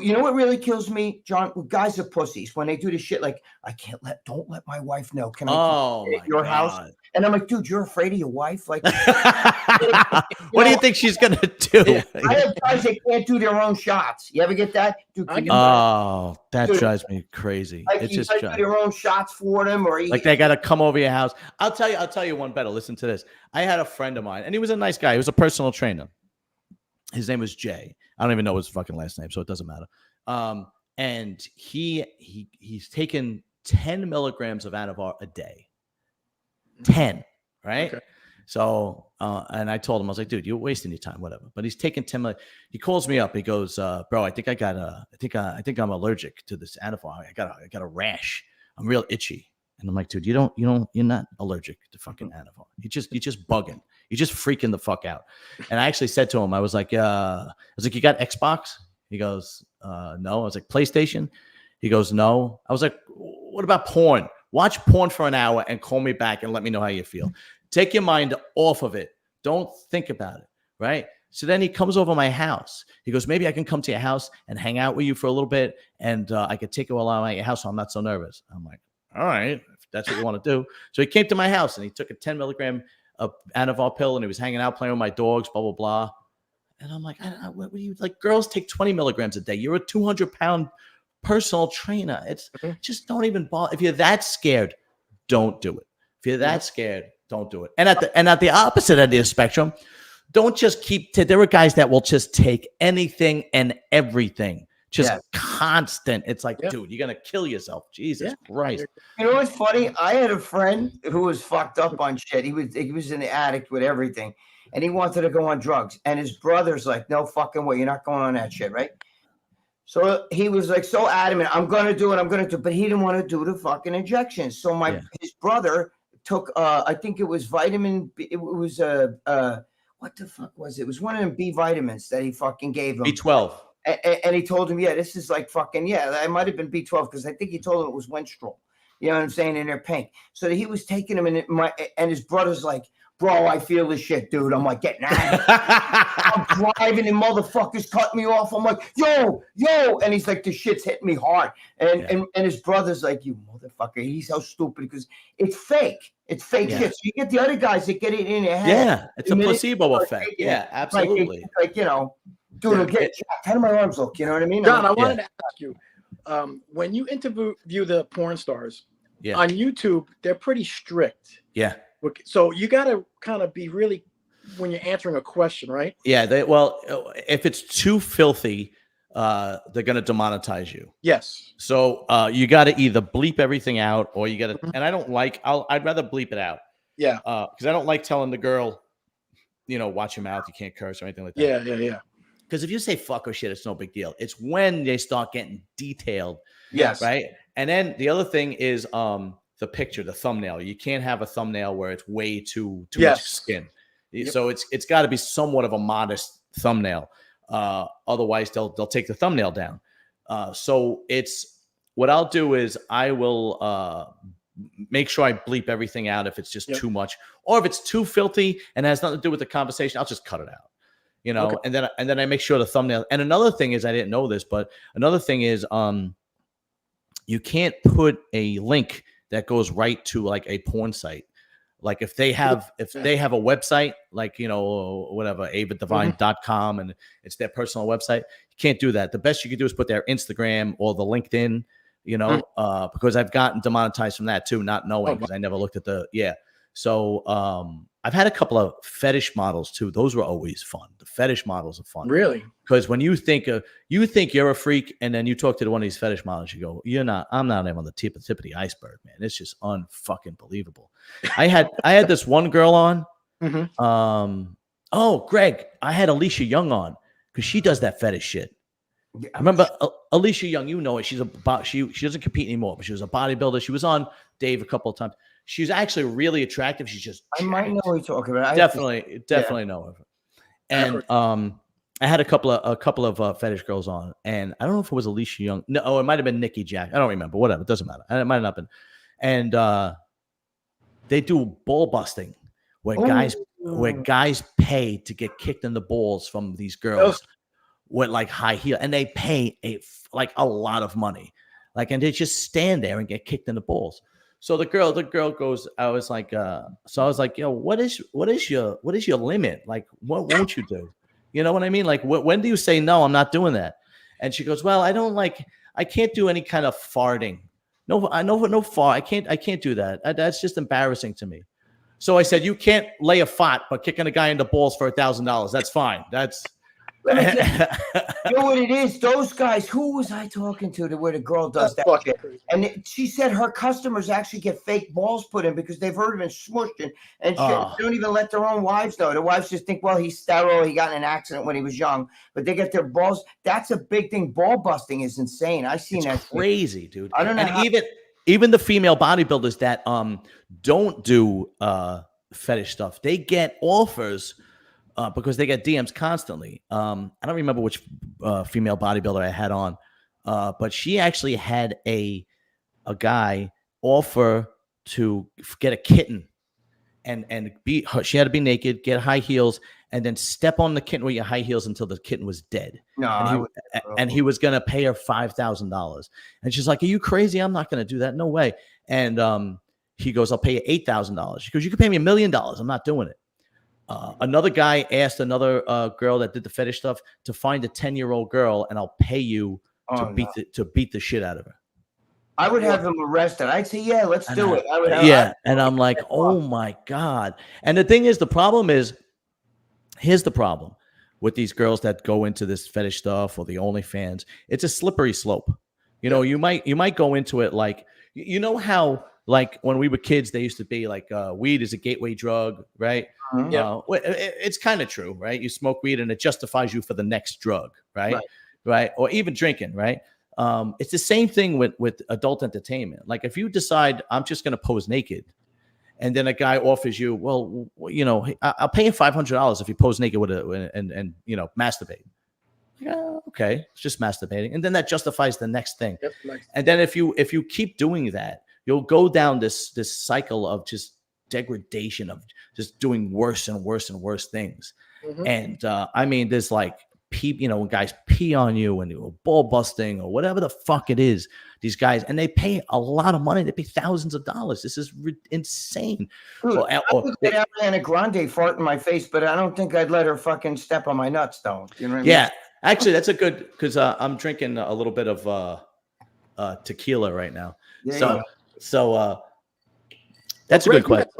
you know what really kills me, John? Guys are pussies when they do this shit. Like, don't let my wife know. Can I keep it at your house? And I'm like, dude, you're afraid of your wife? Like, what do you think she's gonna do? Yeah, I have guys that can't do their own shots. You ever get that? Dude, that drives me crazy. Like, it's you just do your own shots for them, or like they got to come over your house. I'll tell you one better. Listen to this. I had a friend of mine, and he was a nice guy. He was a personal trainer. His name was Jay. I don't even know his fucking last name, so it doesn't matter. And he's taken 10 milligrams of Anavar a day. 10, right? Okay. So, and I told him, I was like, dude, you're wasting your time, whatever. But he's taking 10 milligrams. He calls me up. He goes, bro, I think I'm allergic to this Anavar. I got a rash. I'm real itchy. And I'm like, dude, you're not allergic to fucking Anavar. You're just bugging. You're just freaking the fuck out. And I actually said to him, I was like, you got Xbox? He goes, no. I was like, PlayStation? He goes, no. I was like, what about porn? Watch porn for an hour and call me back and let me know how you feel. Take your mind off of it. Don't think about it, right? So then he comes over my house. He goes, maybe I can come to your house and hang out with you for a little bit, and I could take you while I'm at your house so I'm not so nervous. I'm like, all right, if that's what you want to do. So he came to my house, and he took a 10 milligram Anavar pill, and he was hanging out playing with my dogs, blah, blah, blah. And I'm like, what do you like? Girls take 20 milligrams a day. You're a 200-pound personal trainer. It's just don't even bother. If you're that scared, don't do it. If you're that scared, don't do it. And at the opposite end of the spectrum, don't just there are guys that will just take anything and everything, just constant. It's like, dude, you're gonna kill yourself. Jesus Christ. You know what's funny? I had a friend who was fucked up on shit. He was an addict with everything, and he wanted to go on drugs. And his brother's like, no fucking way, you're not going on that shit, right? So he was like so adamant, I'm going to do it, but he didn't want to do the fucking injections. So his brother took, I think it was vitamin B, it was, what the fuck was it? It was one of them B vitamins that he fucking gave him. B12. And he told him, this is like fucking, it might have been B12 because I think he told him it was Winstrol. You know what I'm saying? And they're pink. So he was taking them and his brother's like, bro, I feel this shit, dude. I'm like, getting out. I'm driving and motherfuckers cut me off. I'm like, yo. And he's like, the shit's hitting me hard. And his brother's like, you motherfucker. He's so stupid because it's fake. It's fake shit. So you get the other guys that get it in their head. Yeah, it's a placebo effect. Yeah, absolutely. Like dude, I'm getting jacked. How do my arms look? You know what I mean? John, I wanted to ask you, when you interview the porn stars on YouTube, they're pretty strict. Yeah. So you got to kind of be really when you're answering a question, right? Yeah. If it's too filthy, they're going to demonetize you. Yes. So you got to either bleep everything out or you got to, and I'd rather bleep it out. Yeah. Because I don't like telling the girl, watch your mouth. You can't curse or anything like that. Yeah. Because if you say fuck or shit, it's no big deal. It's when they start getting detailed. Yes. Right. And then the other thing is, the picture, the thumbnail. You can't have a thumbnail where it's way too much skin. Yep. So it's got to be somewhat of a modest thumbnail. Otherwise, they'll take the thumbnail down. So it's what I'll do is I will make sure I bleep everything out if it's just too much, or if it's too filthy and has nothing to do with the conversation, I'll just cut it out. And then I make sure the thumbnail. And another thing is, I didn't know this, but another thing is, you can't put a link that goes right to like a porn site. Like if they have a website, like, whatever, avadivine.com, and it's their personal website, you can't do that. The best you can do is put their Instagram or the LinkedIn, because I've gotten demonetized from that too, not knowing, because I never looked at So I've had a couple of fetish models too. Those were always fun. The fetish models are fun. Really? Because when you think you're a freak, and then you talk to one of these fetish models, you go, "You're not. I'm not even on the tip of the iceberg, man. It's just unfucking believable." I had this one girl on. Oh, Greg, I had Alicia Young on because she does that fetish shit. I remember Alicia Young. You know it. She doesn't compete anymore, but she was a bodybuilder. She was on Dave a couple of times. She's actually really attractive. She's just I might know what you're talking about. Definitely know her. And I had a couple of fetish girls on, and I don't know if it was Alicia Young. No, it might have been Nikki Jack. I don't remember. Whatever, it doesn't matter. It might have not been. And they do ball busting where guys pay to get kicked in the balls from these girls with like high heel, and they pay a lot of money, and they just stand there and get kicked in the balls. So the girl goes, I was like, yo, what is your limit? Like, what won't you do? You know what I mean? Like, when do you say, no, I'm not doing that? And she goes, well, I can't do any kind of farting. No fart. I can't do that. That's just embarrassing to me. So I said, you can't lay a fart, but kicking a guy in the balls for $1,000. That's fine. That's. You know what it is? Those guys, who was I talking to where the girl does that shit? And she said her customers actually get fake balls put in because they've heard of been smushed and shit. They don't even let their own wives know. The wives just think, well, he's sterile. He got in an accident when he was young. But they get their balls. That's a big thing. Ball busting is insane. I've seen that. Crazy, dude. I don't know. And even the female bodybuilders that don't do fetish stuff, they get offers. Because they get DMs constantly. I don't remember which female bodybuilder I had on, but she actually had a guy offer to get a kitten and she had to be naked, get high heels, and then step on the kitten with your high heels until the kitten was dead. And he was going to pay her $5,000. And she's like, are you crazy? I'm not going to do that. No way. And he goes, I'll pay you $8,000. She goes, you can pay me $1 million. I'm not doing it. Another guy asked another girl that did the fetish stuff to find a 10-year-old girl, and I'll pay you to beat the shit out of her. I would have him arrested. I'd say, yeah, let's do it. And I'm like, oh my God. And the thing is, here's the problem with these girls that go into this fetish stuff or the OnlyFans. It's a slippery slope. You know, you might go into it like, you know how, like when we were kids, they used to be like, weed is a gateway drug, right? Yeah. It's kind of true, right? You smoke weed and it justifies you for the next drug, right? Or even drinking, right? It's the same thing with adult entertainment. Like if you decide I'm just going to pose naked, and then a guy offers you, well, you know, I'll pay you $500 if you pose naked with and you know, masturbate. Yeah, okay, it's just masturbating, and then that justifies the next thing. Yep, nice. And then if you keep doing that, you'll go down this cycle of just degradation, of just doing worse and worse and worse things. And I mean, there's like when guys pee on you and you're ball busting or whatever the fuck it is, these guys, and they pay a lot of money. They pay thousands of dollars. This is insane. Dude, I would let Ariana Grande fart in my face, but I don't think I'd let her fucking step on my nuts, though. You know what I mean? Yeah, actually, that's a good, because I'm drinking a little bit of tequila right now. Yeah, so that's a good question.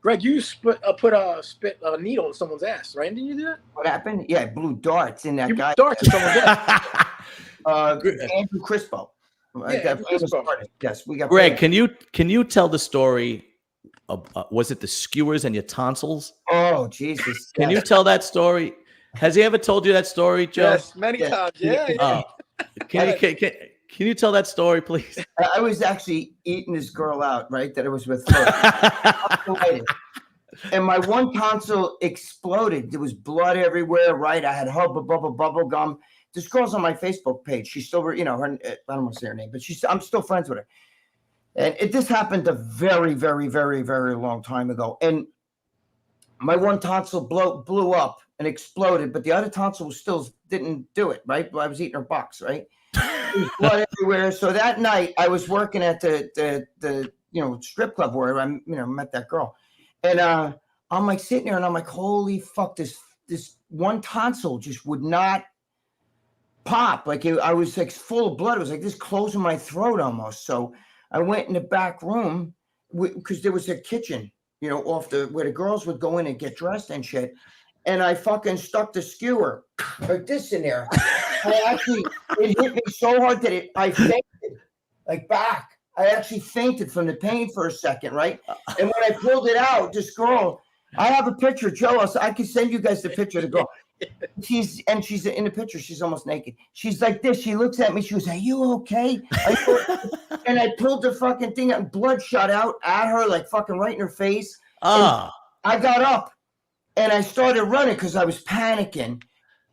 Greg, you spit a needle in someone's ass, right? Didn't you do that? What happened? Yeah, I blew darts in that guy. Darts in someone's ass. Andrew Crispo. Yeah, yes, we got. Greg, can you tell the story of was it the skewers and your tonsils? Oh Jesus! Can you tell that story? Has he ever told you that story, Joe? Yes, many times. Yeah. Can you tell that story, please? I was actually eating this girl out, right? That I was with her. And my one tonsil exploded. There was blood everywhere, right? I had bubble gum. This girl's on my Facebook page. She's still, you know, her, I don't want to say her name, but I'm still friends with her. And this happened a very, very, very, very long time ago. And my one tonsil blew up and exploded, but the other tonsil still didn't do it, right? I was eating her box, right? There was blood everywhere. So that night I was working at the strip club where I met that girl. And I'm like sitting there and I'm like, holy fuck, this one tonsil just would not pop. Like I was like full of blood. It was like this close in my throat almost. So I went in the back room because there was a kitchen you know, off where the girls would go in and get dressed and shit. And I fucking stuck the skewer like this in there. It hit me so hard that I fainted, like back. I actually fainted from the pain for a second, right? And when I pulled it out, this girl, I have a picture, Joe. I can send you guys the picture of the girl. She's in the picture. She's almost naked. She's like this. She looks at me. She goes, "Are you okay?" And I pulled the fucking thing out, and blood shot out at her, like fucking right in her face. I got up and I started running because I was panicking.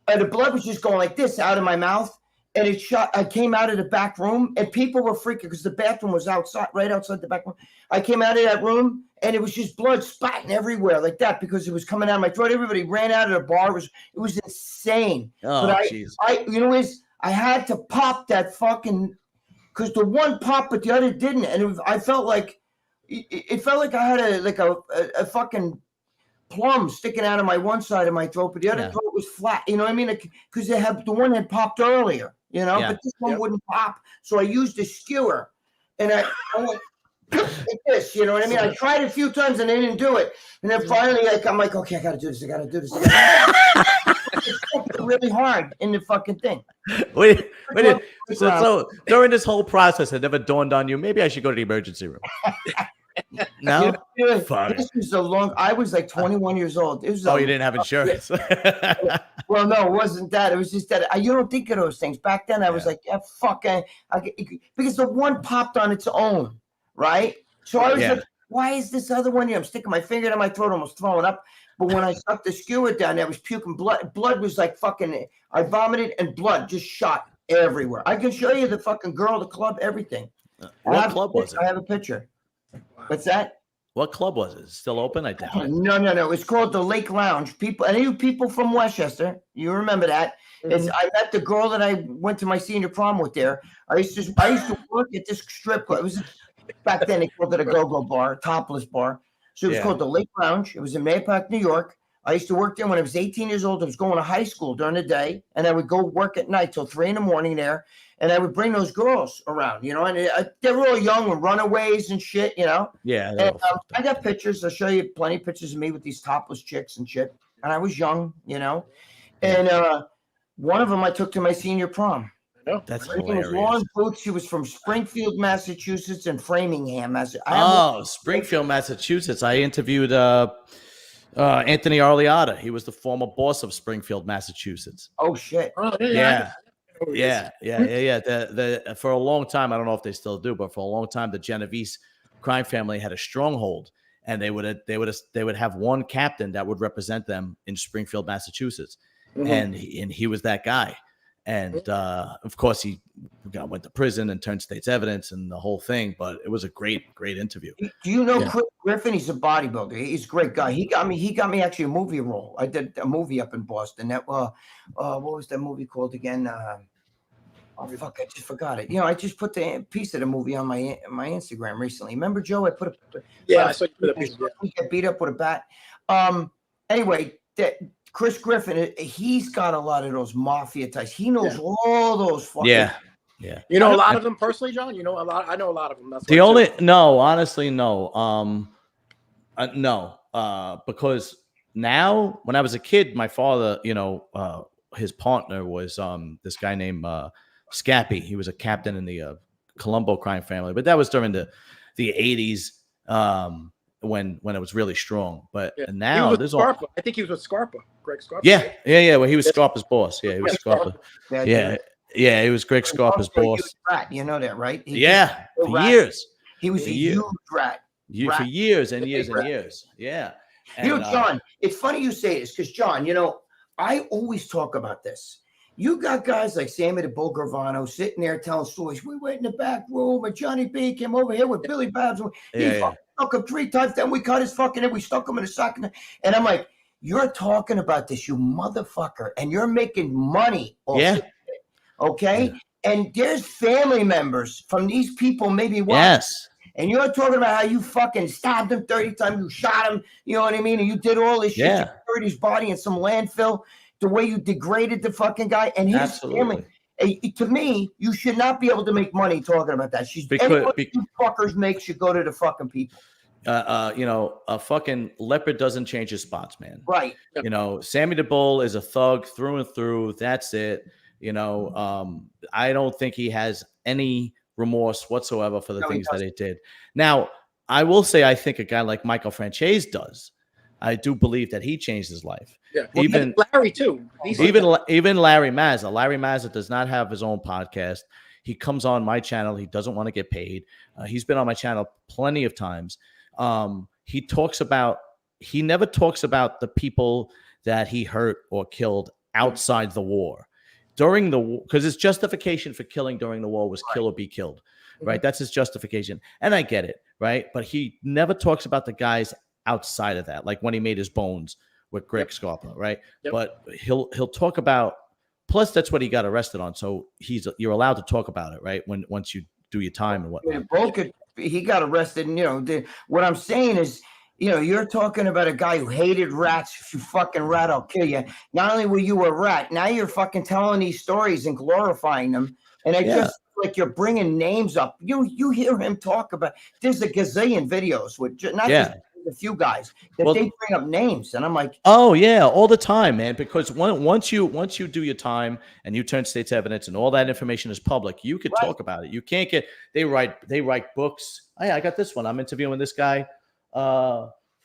And the blood was just going like this out of my mouth. And it shot. I came out of the back room, and people were freaking because the bathroom was outside, right outside the back room. I came out of that room, and it was just blood spatting everywhere like that because it was coming out of my throat. Everybody ran out of the bar. It was insane. Oh, but jeez. I had to pop that fucking because the one popped, but the other didn't, and I felt like it felt like I had a fucking plum sticking out of my one side of my throat, but the other throat was flat. You know what I mean? Because the one had popped earlier. You know, but this one wouldn't pop. So I used a skewer and I went like this, you know what I mean? I tried it a few times and they didn't do it. And then finally, I'm like, okay, I got to do this. It's really hard in the fucking thing. Wait. So during this whole process, it never dawned on you, maybe I should go to the emergency room. No? This was I was like 21 years old. You didn't have insurance. Well, no, it wasn't that. It was just that you don't think of those things. Back then, I was like, yeah, fuck. Because the one popped on its own, right? So I was like, why is this other one here? I'm sticking my finger down my throat, almost throwing up. But when I stuck the skewer down there, I was puking blood. Blood was like fucking, I vomited and blood just shot everywhere. I can show you the fucking girl, the club, everything. What club was it? I have a picture. What's that? What club was it? Is it still open? I doubt it. No. It's called the Lake Lounge. Any people from Westchester, you remember that? Mm-hmm. I met the girl that I went to my senior prom with there. I used to work at this strip club. It was back then they called it a go-go bar, topless bar. So it was called the Lake Lounge. It was in Mayapack, New York. I used to work there when I was 18 years old. I was going to high school during the day, and I would go work at night till 3 a.m. there. And I would bring those girls around, you know, and they were all young and runaways and shit, you know. Yeah. And I got pictures. I'll show you plenty of pictures of me with these topless chicks and shit. And I was young, you know. And one of them I took to my senior prom. That's Her name was hilarious. Lauren Booth. She was from Springfield, Massachusetts, and Framingham, Massachusetts. Springfield, Massachusetts. I interviewed Anthony Arliata. He was the former boss of Springfield, Massachusetts. Oh shit! Yeah. For a long time, I don't know if they still do, but for a long time, the Genovese crime family had a stronghold, and they would have one captain that would represent them in Springfield, Massachusetts, and he was that guy. And of course, he went to prison and turned state's evidence and the whole thing. But it was a great interview. Do you know Chris Griffin? He's a bodybuilder. He's a great guy. He got me actually a movie role. I did a movie up in Boston. That what was that movie called again? Oh fuck! I just forgot it. You know, I just put the piece of the movie on my Instagram recently. Remember, Joe? I put I saw you put a piece. He got beat up with a bat. Anyway, Chris Griffin, he's got a lot of those mafia ties. He knows all those fucking. Yeah. You know a lot of them personally, John. You know a lot. I know a lot of them. That's honestly, no. Because now, when I was a kid, my father, his partner was this guy named Scappy. He was a captain in the Colombo crime family, but that was during the 80s when it was really strong. But now there's Scarpa. I think he was with Scarpa, Greg Scarpa. Yeah. Well, he was Scarpa's boss. Yeah, he was Scarpa. Yeah, he was Greg Scarpa's boss. Rat, you know that, right? For years. He was a huge rat. For years and years and years. Yeah. And, John, it's funny you say this because, John, I always talk about this. You got guys like Sammy the Bull Gravano sitting there telling stories. We went in the back room and Johnny B came over here with Billy Babs. He stuck him 3 times. Then we cut his fucking head. We stuck him in a sock. And I'm like, you're talking about this, you motherfucker. And you're making money. Okay? Yeah. And there's family members from these people maybe watching. Yes. And you're talking about how you fucking stabbed him 30 times. You shot him. You know what I mean? And you did all this shit. You buried his body in some landfill. The way you degraded the fucking guy and his family. To me, you should not be able to make money talking about that. Any you fuckers make should go to the fucking people. A fucking leopard doesn't change his spots, man. Right. Sammy the Bull is a thug through and through. That's it. I don't think he has any remorse whatsoever for the things that he did. Now, I will say, I think a guy like Michael Franchese does. I do believe that he changed his life. Yeah. Well, even Larry too. Even Larry Mazza. Larry Mazza does not have his own podcast. He comes on my channel. He doesn't want to get paid. He's been on my channel plenty of times. He never talks about the people that he hurt or killed outside the war. During the war, because his justification for killing during the war was kill or be killed, right? That's his justification. And I get it, right? But he never talks about the guys outside of that, like when he made his bones with Greg Scarpa, right? But he'll talk about, plus that's what he got arrested on. So you're allowed to talk about it, right? Once you do your time and whatnot. He got arrested, and what I'm saying is, you're talking about a guy who hated rats. If you fucking rat, I'll kill you. Not only were you a rat, now you're fucking telling these stories and glorifying them. And just like you're bringing names up. You hear him talk about. There's a gazillion videos with just a few guys that they bring up names, and I'm like, oh yeah, all the time, man. Because once you do your time and you turn state's evidence and all that information is public, you could talk about it. You can't get. They write books. Oh, yeah, I got this one. I'm interviewing this guy.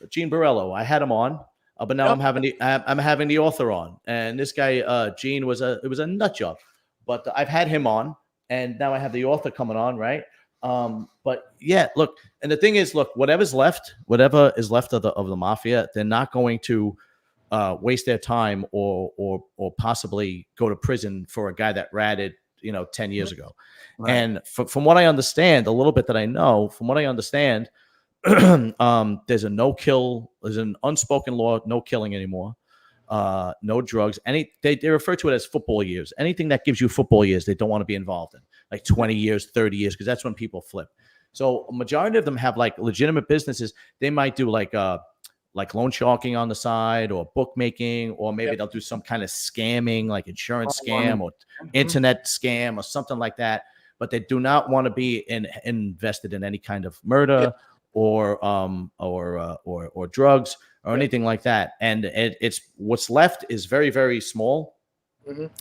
Gene Borello. I had him on, but now I'm having the author on, and this guy Gene was a nut job, but I've had him on, and now I have the author coming on, right? But yeah, look, and the thing is, look, whatever is left of the Mafia, they're not going to waste their time or possibly go to prison for a guy that ratted 10 years ago. Right. And from what I understand, a little bit that I know, from what I understand. There's an unspoken law, no killing anymore, no drugs. They refer to it as football years. Anything that gives you football years, they don't want to be involved in, like 20 years, 30 years, because that's when people flip. So a majority of them have like legitimate businesses. They might do like loan sharking on the side or bookmaking, or maybe they'll do some kind of scamming, like insurance scam or internet scam or something like that. But they do not want to be invested in any kind of murder. Or drugs or anything like that, and it's what's left is very, very small,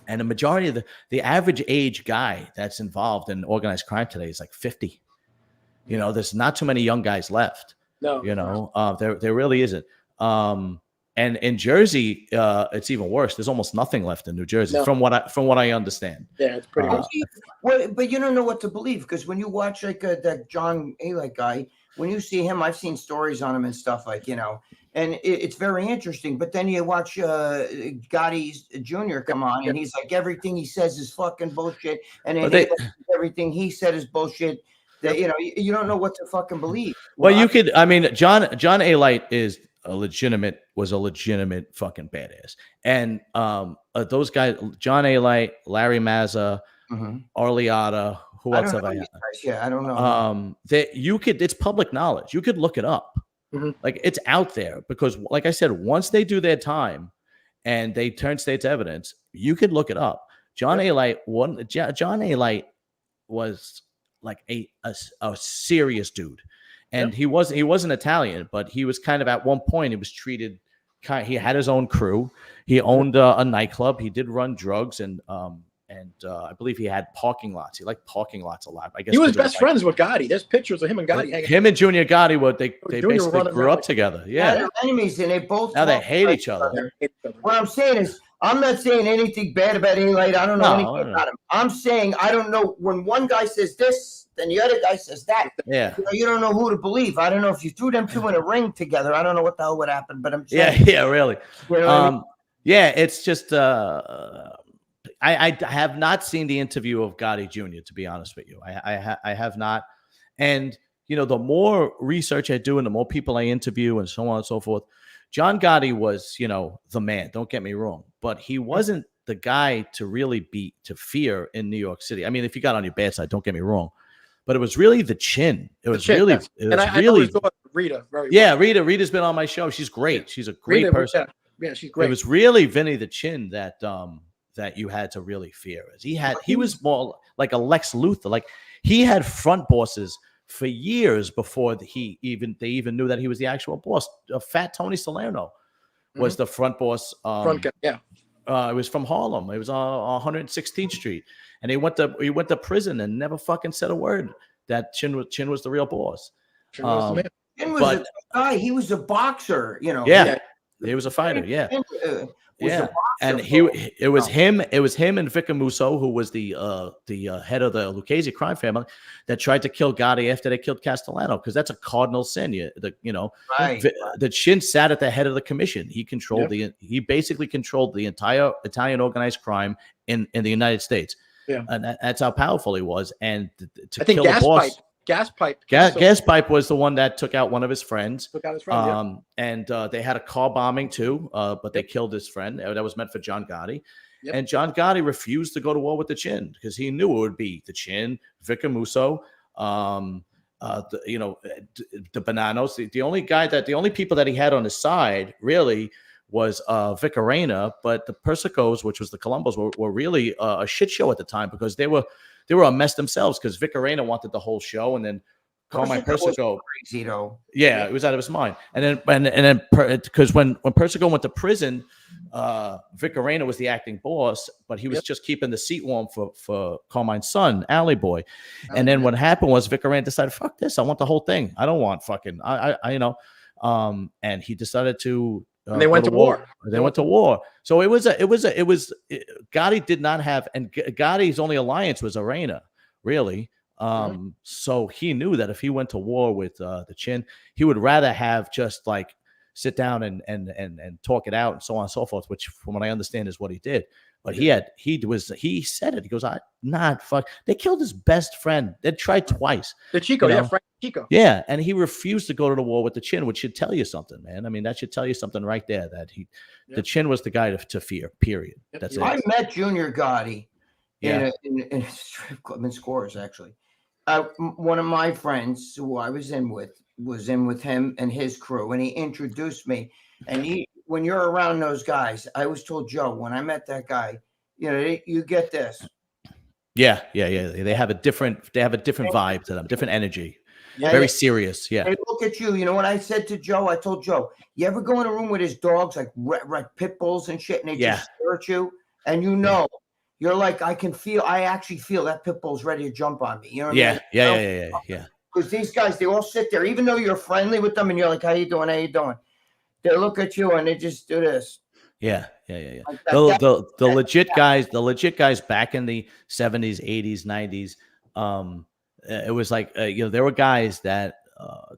and the majority of the average age guy that's involved in organized crime today is like 50. There's not too many young guys left. No, there really isn't. And in Jersey, it's even worse. There's almost nothing left in New Jersey, from what I understand. Yeah, it's pretty. But you don't know what to believe, because when you watch like that John Alite guy. When you see him, I've seen stories on him and stuff and it's very interesting. But then you watch Gotti Jr. come on, and he's like, everything he says is fucking bullshit, and everything he said is bullshit. That you don't know what to fucking believe. Well, you could. I mean, John Alite was a legitimate fucking badass, and those guys, John Alite, Larry Mazza, Arleada. Who else have I had? Yeah, I don't know. It's public knowledge. You could look it up. Like, it's out there, because like I said, once they do their time and they turn state's evidence, you could look it up. John Alite was like a serious dude. And he wasn't Italian, but he was kind of, at one point, he was treated he had his own crew. He owned a nightclub. He did run drugs, and I believe he had parking lots. He liked parking lots a lot. I guess he was best friends with Gotti. There's pictures of him and Gotti. Him and Junior Gotti they basically grew up together. Yeah, they're enemies, and they both now they hate each other. What I'm saying is, I'm not saying anything bad about Alite. I don't know anything about him. I'm saying I don't know, when one guy says this, then the other guy says that. Yeah, you don't know who to believe. I don't know if you threw them two in a ring together. I don't know what the hell would happen. But I'm saying, yeah, really. You know what I mean? Yeah, it's just I have not seen the interview of Gotti Jr., to be honest with you. I have not. And, the more research I do and the more people I interview and so on and so forth, John Gotti was, the man. Don't get me wrong. But he wasn't the guy to really to fear in New York City. I mean, if you got on your bad side, don't get me wrong. But it was really the chin. It was really, I know Rita. Rita's been on my show. She's great. She's a great person. Yeah, she's great. It was really Vinny the Chin that you had to really fear. He was more like a Lex Luthor. Like, he had front bosses for years before they even knew that he was the actual boss. Fat Tony Salerno was the front boss. Yeah. It was from Harlem. It was on 116th Street, and he went to prison and never fucking said a word that Chin was the real boss. Chin was the man. Chin was a guy. He was a boxer, you know. Yeah. He was a fighter. Yeah. And it was him and Vicar Musso, who was the head of the Lucchese crime family, that tried to kill Gotti after they killed Castellano, because that's a cardinal sin. The Chin sat at the head of the commission. He controlled he basically controlled the entire Italian organized crime in the United States. Yeah, and that's how powerful he was. And to kill a boss. Gas pipe was the one that took out one of his friends. And they had a car bombing too, but they killed his friend. That was meant for John Gotti. Yep. And John Gotti refused to go to war with the Chin because he knew it would be the Chin, Vicar Musso, the Bananos. The only people that he had on his side really was Vicarena, but the Persicos, which was the Colombos, were really a shit show at the time, because they were a mess themselves, because Vicarena wanted the whole show, and then Carmine Persico, crazy though. Yeah, it was out of his mind. And then because when Persico went to prison, Vicarena was the acting boss, but he was just keeping the seat warm for Carmine's son, Alley Boy. And then what happened was Vicarena decided, fuck this, I want the whole thing. I don't want fucking and he decided to. And they went to war. They went to war. So Gotti did not have, and Gotti's only alliance was Arena, really. So he knew that if he went to war with the Chin, he would rather have just like sit down and talk it out and so on and so forth, which from what I understand is what he did. But he said it. He goes, they killed his best friend. They tried twice. The Chico, Frank Chico. Yeah, and he refused to go to the war with the Chin, which should tell you something, man. I mean, that should tell you something right there, that the Chin was the guy to fear, period. That's it. I met Junior Gotti in a strip club in Scores, actually. One of my friends who I was in with him and his crew, and he introduced me. And when you're around those guys, I always told Joe, when I met that guy, you get this. Yeah. They have a different vibe to them, different energy. Very serious. Yeah. They look at you. You know what I said to Joe? I told Joe, you ever go in a room with his dogs, like pit bulls and shit, and they just stare at you, and you're like, I actually feel that pit bull's ready to jump on me. You know what I mean? Yeah. Because these guys, they all sit there, even though you're friendly with them and you're like, how you doing? They look at you and they just do this. Yeah. Like the legit guys back in the 70s, 80s, 90s, it was like, there were guys that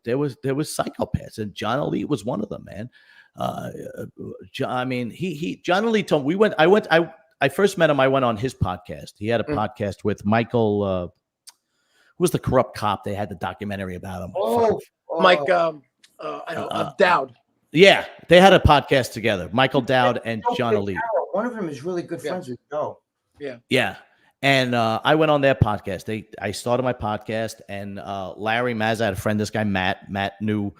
there was psychopaths, and John Elite was one of them, man. John Elite told me, I first met him. I went on his podcast. He had a podcast with Michael, who was the corrupt cop. They had the documentary about him. Mike, Dowd. Yeah, they had a podcast together. Michael Dowd and John Elite. One of them is really good friends with Joe. Yeah. And I went on their podcast. I started my podcast, and Larry Mazza had a friend, this guy Matt knew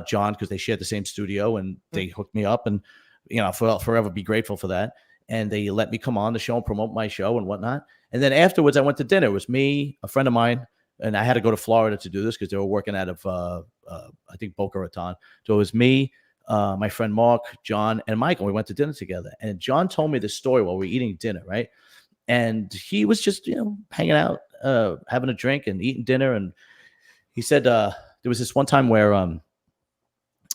John because they shared the same studio, and they hooked me up, and I'll forever be grateful for that. And they let me come on the show and promote my show and whatnot. And then afterwards, I went to dinner. It was me, a friend of mine, and I had to go to Florida to do this because they were working out of I think Boca Raton. So it was me, my friend Mark, John, and Michael. We went to dinner together, and John told me this story while we were eating dinner, right? And he was just, hanging out, having a drink and eating dinner. And he said there was this one time where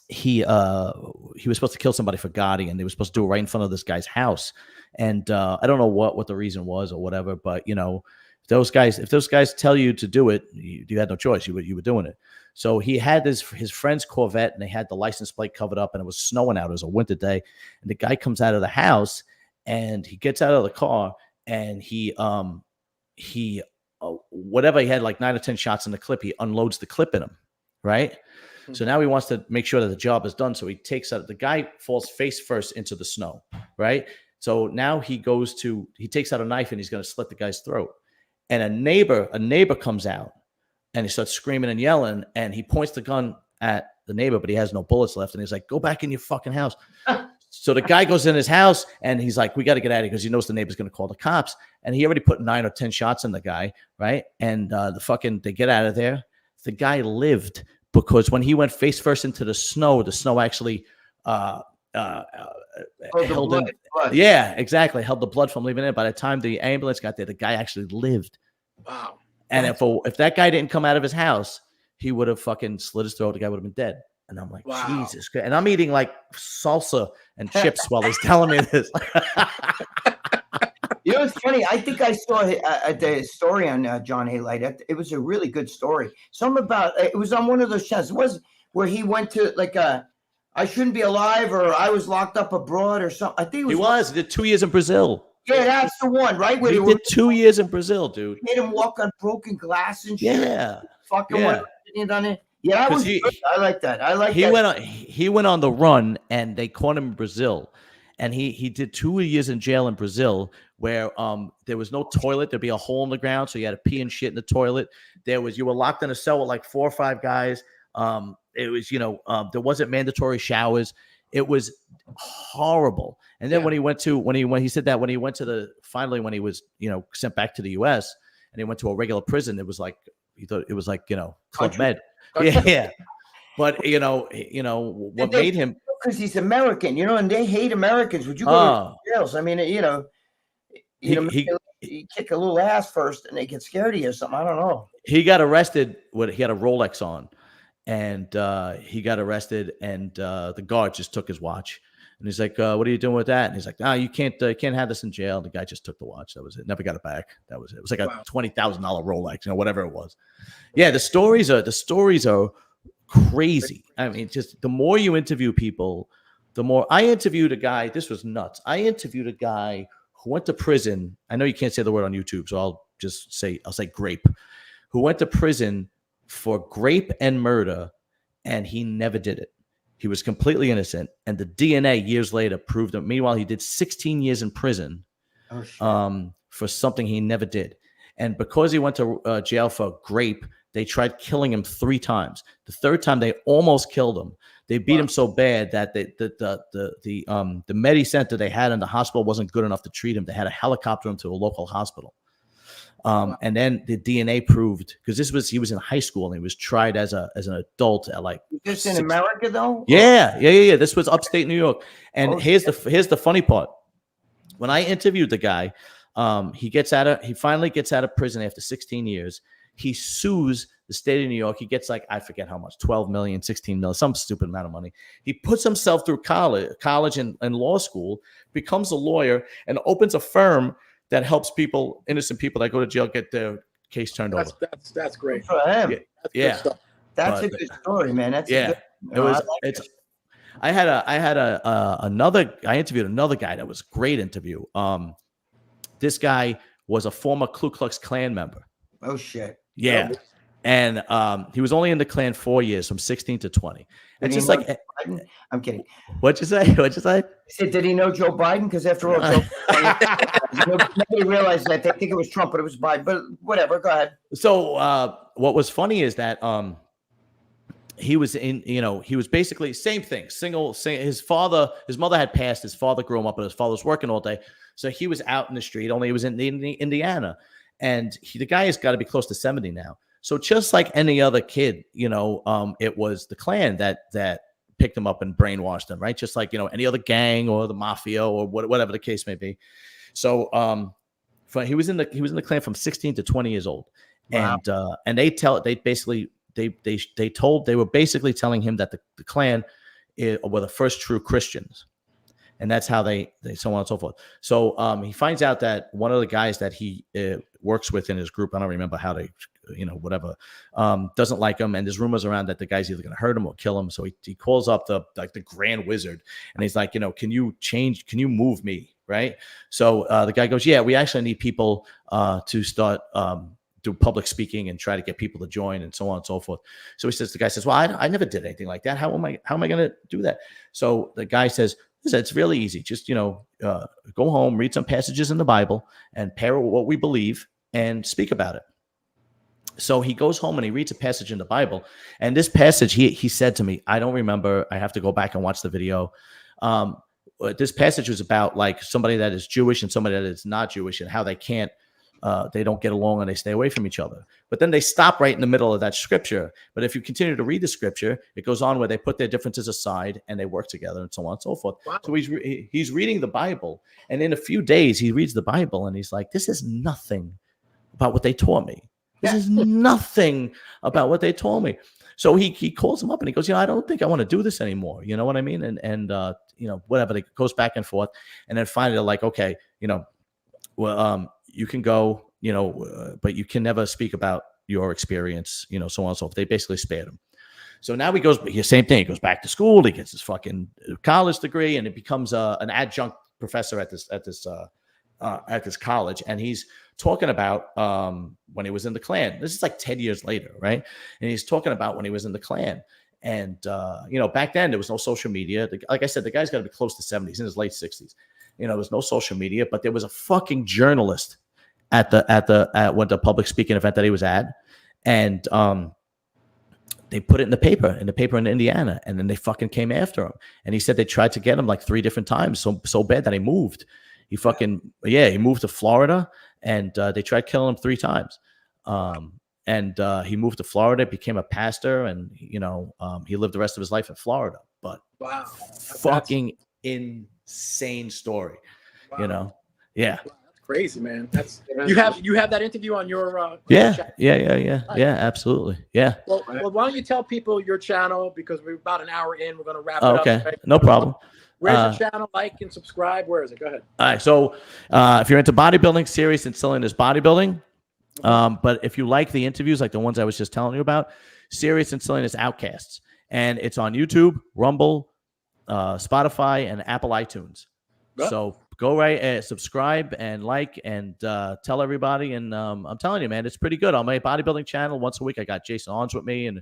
he was supposed to kill somebody for Gotti, and they were supposed to do it right in front of this guy's house. And I don't know what the reason was or whatever, but if those guys tell you to do it, you had no choice. You were doing it. So he had his friend's Corvette, and they had the license plate covered up, and it was snowing out. It was a winter day, and the guy comes out of the house, and he gets out of the car, and he whatever, he had like 9 or 10 shots in the clip. He unloads the clip in him, right? Mm-hmm. So now he wants to make sure that the job is done. So he takes out, the guy falls face first into the snow, right? So now he takes out a knife, and he's going to slit the guy's throat. And a neighbor comes out, and he starts screaming and yelling, and he points the gun at the neighbor, but he has no bullets left. And he's like, go back in your fucking house. So the guy goes in his house, and he's like, we got to get out of here, because he knows the neighbor's going to call the cops. And he already put 9 or 10 shots in the guy, right? And they get out of there. the guy lived because when he went face first into the snow actually held blood. Yeah, exactly. Held the blood from leaving in. By the time the ambulance got there, the guy actually lived. Wow. And if that guy didn't come out of his house, he would have fucking slit his throat. The guy would have been dead. And I'm like, wow. Jesus Christ. And I'm eating like salsa and chips while he's telling me this. You know, it's funny. I think I saw the story on John A. Light. It was a really good story. Something about it was on one of those channels. It was where he went to like I shouldn't be alive, or I was locked up abroad, or something. I think he did 2 years in Brazil. Yeah, that's the one, right? He did 2 years in Brazil, dude. Made him walk on broken glass and shit. Yeah, fucking done it. Yeah, that was good. I like that. He went on the run, and they caught him in Brazil, and he did 2 years in jail in Brazil, where there was no toilet. There'd be a hole in the ground, so you had to pee and shit in the toilet. You were locked in a cell with like 4 or 5 guys. It was, there wasn't mandatory showers. It was horrible. And then when he went to when he said that when he went to when he was sent back to the U.S. and he went to a regular prison, it was like he thought it was like Club Med. Yeah. But what made him, because he's American, and they hate Americans. Would you go to jails? I mean, you kick a little ass first and they get scared of you or something. I don't know. He got arrested he had a Rolex on, and he got arrested, and the guard just took his watch, and he's like, "What are you doing with that?" And he's like, you can't have this in jail. The guy just took the watch. That was it. Never got it back. That was it. It was like a $20,000 Rolex, whatever it was. Yeah, the stories are crazy. I mean, just the more you interview people, the more. I interviewed a guy. This was nuts. I interviewed a guy who went to prison. I know you can't say the word on YouTube, so I'll say grape. Who went to prison for grape and murder, and he never did it. He was completely innocent, and the DNA years later proved it. Meanwhile, he did 16 years in prison for something he never did. And because he went to jail for grape, they tried killing him 3 times. The third time, they almost killed him. They beat him so bad that the Medi Center they had in the hospital wasn't good enough to treat him. They had to helicopter him to a local hospital. And then the DNA proved, because he was in high school and he was tried as an adult at like. Just in America though? Yeah. This was upstate New York. And here's the funny part. When I interviewed the guy, he finally gets out of prison after 16 years. He sues the state of New York. He gets like, I forget how much, 12 million, 16 million, some stupid amount of money. He puts himself through college and law school, becomes a lawyer, and opens a firm that helps innocent people that go to jail, get their case turned over. That's great. For him. Yeah. That's a good story, man. That's I interviewed another guy that was a great interview. This guy was a former Ku Klux Klan member. Oh shit. Yeah. And he was only in the Klan 4 years, from 16 to 20. And just like Biden? I'm kidding. What'd you say? I said, did he know Joe Biden? Because after all, nobody realized that. They think it was Trump, but it was Biden. But whatever. Go ahead. So what was funny is that he was he was basically same thing. His mother had passed. His father grew him up, and his father was working all day. So he was out in the street. Only he was in Indiana, and the guy has got to be close to 70 now. So just like any other kid, it was the Klan that picked him up and brainwashed him, right? Just like any other gang or the Mafia or whatever the case may be. So he was in the Klan from 16 to 20 years old. Wow. And they were basically telling him that the Klan were the first true Christians. And that's how they so on and so forth. So he finds out that one of the guys that he works with in his group, I don't remember how they, whatever, doesn't like him. And there's rumors around that the guy's either going to hurt him or kill him. So he calls up the Grand Wizard, and he's like, can you move me? Right. So the guy goes, yeah, we actually need people to start do public speaking and try to get people to join and so on and so forth. So the guy says, well, I never did anything like that. How am I going to do that? So the guy says, it's really easy. Just, go home, read some passages in the Bible and pair what we believe and speak about it. So he goes home and he reads a passage in the Bible. And this passage, he said to me, I don't remember. I have to go back and watch the video. This passage was about like somebody that is Jewish and somebody that is not Jewish, and how they can't they don't get along and they stay away from each other. But then they stop right in the middle of that scripture. But if you continue to read the scripture, it goes on where they put their differences aside and they work together and so on and so forth. Wow. So he's reading the Bible, and in a few days he reads the Bible and he's like, this is nothing about what they taught me. This is nothing about what they told me. So he calls him up and he goes, I don't think I want to do this anymore. You know what I mean? And whatever, they goes back and forth. And then finally they're like, okay, well, you can go, but you can never speak about your experience, so on and so forth. They basically spared him. So now he goes, same thing. He goes back to school. He gets his fucking college degree, and it becomes an adjunct professor at this college. And he's talking about when he was in the Klan. This is like 10 years later, right? And he's talking about when he was in the Klan. And back then there was no social media. Like I said, the guy's got to be close to 70s, in his late 60s. There was no social media, but there was a fucking journalist at the public speaking event that he was at, and they put it in the paper in Indiana, and then they fucking came after him. And he said they tried to get him like 3 different times, so bad that he moved. He moved to Florida, and they tried killing him 3 times. And he moved to Florida, became a pastor, and he lived the rest of his life in Florida. But wow, fucking insane story. Wow. Yeah. Wow, that's crazy, man. You have that interview on your yeah, channel? Yeah, absolutely. Yeah. Well, why don't you tell people your channel, because we're about an hour in. We're going to wrap it up. Okay, Right? no problem. Where's your channel? Like and subscribe. Where is it? Go ahead. All right. So if you're into bodybuilding, Serious and Silliness Bodybuilding, but if you like the interviews, like the ones I was just telling you about, Serious and Silliness Outcasts, and it's on YouTube, Rumble, Spotify, and Apple iTunes. Yep. So go subscribe and like and tell everybody. And I'm telling you, man, it's pretty good. On my bodybuilding channel, once a week, I got Jason Arns with me and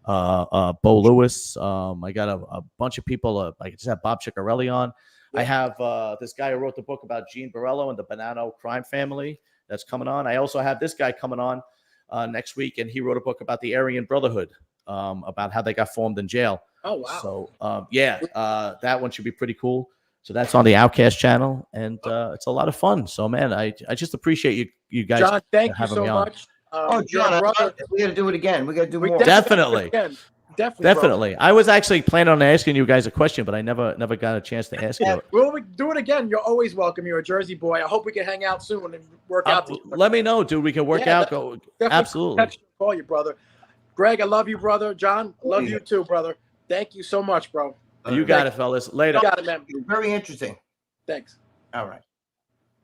Bo Lewis. I got a bunch of people. I just have Bob Ciccarelli on. Yeah. I have this guy who wrote the book about Gene Borello and the Bonanno crime family that's coming on. I also have this guy coming on next week, and he wrote a book about the Aryan Brotherhood, about how they got formed in jail. Oh, wow. So, that one should be pretty cool. So that's on the Outcast channel, and it's a lot of fun. So, man, I just appreciate you guys. John, thank you so much. John, we got to do it again. We got to do more. Definitely. Definitely. Bro. I was actually planning on asking you guys a question, but I never got a chance to ask you. Well, we do it again. You're always welcome. You're a Jersey boy. I hope we can hang out soon and work out. Let me know, dude. We can work out. Go. Absolutely. Call you, brother. Greg, I love you, brother. John, love you too, brother. Thank you so much, bro. You got it, fellas. Later. You got it, man. Very interesting. Thanks. All right.